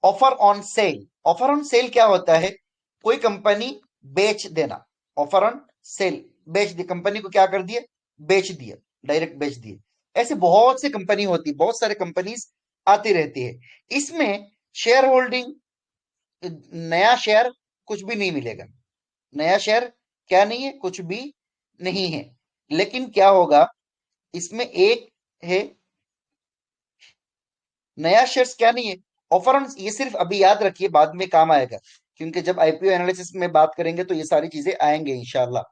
offer on sale. Offer on cell क्या होता है, कोई कंपनी बेच देना। ऑफर ऑन सेल, बेच दी कंपनी को, क्या कर दिए, बेच दिया, डायरेक्ट बेच दिए। ऐसे बहुत सी कंपनी होती, बहुत सारे कंपनीज आती रहती है। इसमें शेयर होल्डिंग, नया शेयर कुछ भी नहीं मिलेगा। नया शेयर क्या नहीं है, कुछ भी नहीं है। लेकिन क्या होगा, इसमें एक है, नया शेयर्स क्या नहीं है, ऑफर ऑन, ये सिर्फ अभी याद रखिए, बाद में काम आएगा, क्योंकि जब आईपीओ एनालिसिस में बात करेंगे तो ये सारी चीजें आएंगे इंशाल्लाह।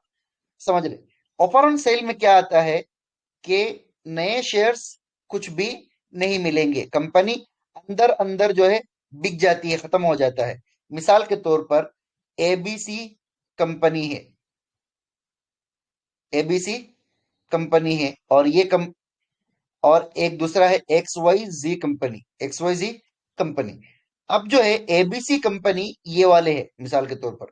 समझ रहे, ऑफर ऑन सेल में क्या आता है कि नए शेयर्स कुछ भी नहीं मिलेंगे, कंपनी अंदर अंदर जो है बिक जाती है, खत्म हो जाता है। मिसाल के तौर पर एबीसी कंपनी है, एबीसी कंपनी है, और ये और एक दूसरा है एक्स वाई जी कंपनी, एक्स वाई जी कंपनी। अब जो है एबीसी कंपनी ये वाले है मिसाल के तौर पर,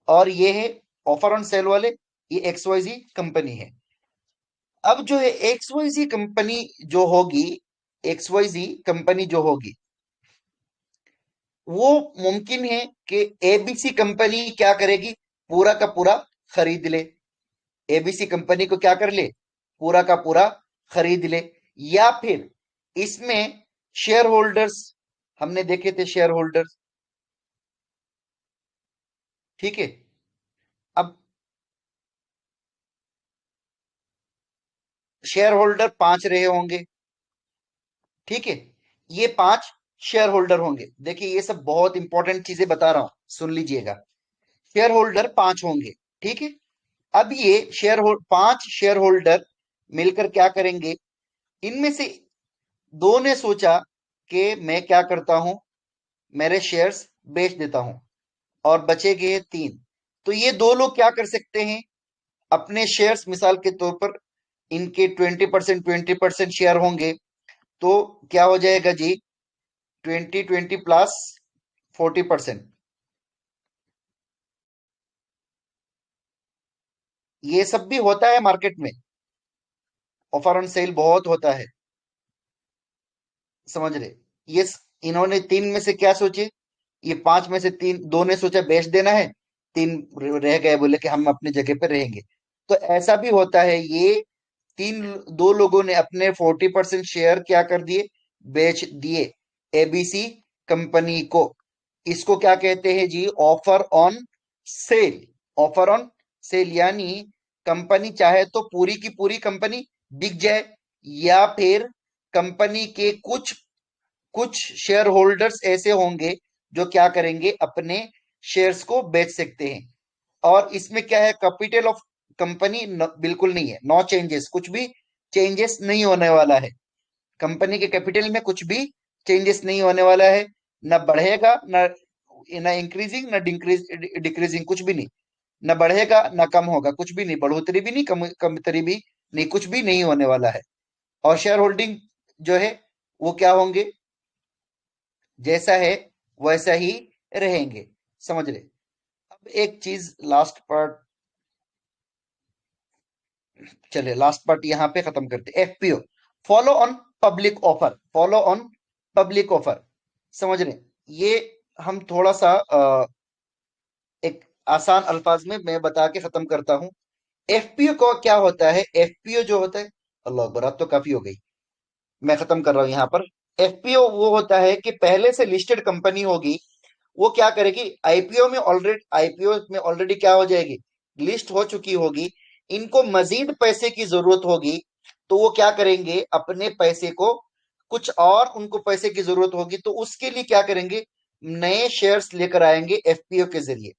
और ये है ऑफर ऑन सेल वाले, ये एक्स वाई जी कंपनी है। अब जो है एक्स वाई जी कंपनी जो होगी, एक्स वाई जी कंपनी जो होगी, वो मुमकिन है कि एबीसी कंपनी क्या करेगी, पूरा का पूरा खरीद ले। एबीसी कंपनी को क्या कर ले, पूरा का पूरा खरीद ले। या फिर इसमें शेयर होल्डर्स, हमने देखे थे शेयर होल्डर्स, ठीक है। अब शेयर होल्डर 5 रहे होंगे, ठीक है, ये 5 शेयर होल्डर होंगे। देखिए ये सब बहुत इंपॉर्टेंट चीजें बता रहा हूं, सुन लीजिएगा। शेयर होल्डर 5 होंगे, ठीक है। अब ये 5 शेयर होल्डर मिलकर क्या करेंगे, इनमें से दो ने सोचा कि मैं क्या करता हूं, मेरे शेयर्स बेच देता हूं, और बचे गए 3। तो ये दो लोग क्या कर सकते हैं, अपने शेयर्स, मिसाल के तौर पर इनके 20% शेयर होंगे, तो क्या हो जाएगा जी, 20 प्लस 40%। ये सब भी होता है मार्केट में, ऑफर ऑन सेल बहुत होता है, समझ रहे। ये इन्होंने 3 में से क्या सोचे, ये 5 में से 3, 2 ने सोचा बेच देना है, 3 रह गए, बोले कि हम अपनी जगह पर रहेंगे। तो ऐसा भी होता है, ये 2 लोगों ने अपने 40% शेयर क्या कर दिए, बेच दिए एबीसी कंपनी को। इसको क्या कहते हैं जी, offer on sale. Offer on sale यानी कंपनी चाहे तो पूरी की पूरी कंपनी बिक जाए, या फिर कंपनी के कुछ कुछ शेयर होल्डर्स ऐसे होंगे जो क्या करेंगे, अपने शेयर्स को बेच सकते हैं। और इसमें क्या है, कैपिटल ऑफ कंपनी बिल्कुल नहीं है, नो चेंजेस, कुछ भी चेंजेस नहीं होने वाला है। कंपनी के कैपिटल में कुछ भी चेंजेस नहीं होने वाला है, ना बढ़ेगा ना ना इंक्रीजिंग ना डिक्रीजिंग, कुछ भी नहीं, ना बढ़ेगा ना कम होगा, कुछ भी नहीं, बढ़ोतरी भी नहीं, कमतरी भी नहीं, कुछ भी नहीं होने वाला है। और शेयर होल्डिंग जो है वो क्या होंगे, जैसा है वैसा ही रहेंगे। समझ रहे? अब एक चीज लास्ट पार्ट, चलिए लास्ट पार्ट यहाँ पे खत्म करते। FPO, follow on public offer, follow on public offer. समझ रहे? ये हम थोड़ा सा एक आसान अल्फाज में मैं बता के खत्म करता हूँ। एफपीओ को क्या होता है, एफपीओ जो होता है, अल्लाह अकबर, अब तो काफी हो गई, मैं खत्म कर रहा हूं यहाँ पर। एफपीओ वो होता है कि पहले से लिस्टेड कंपनी होगी, वो क्या करेगी, आईपीओ में ऑलरेडी क्या हो जाएगी, लिस्ट हो चुकी होगी, इनको मजीद पैसे की जरूरत होगी, तो वो क्या करेंगे, अपने पैसे को कुछ और उनको पैसे की जरूरत होगी, तो उसके लिए क्या करेंगे, नए शेयर्स लेकर आएंगे एफपीओ के जरिए।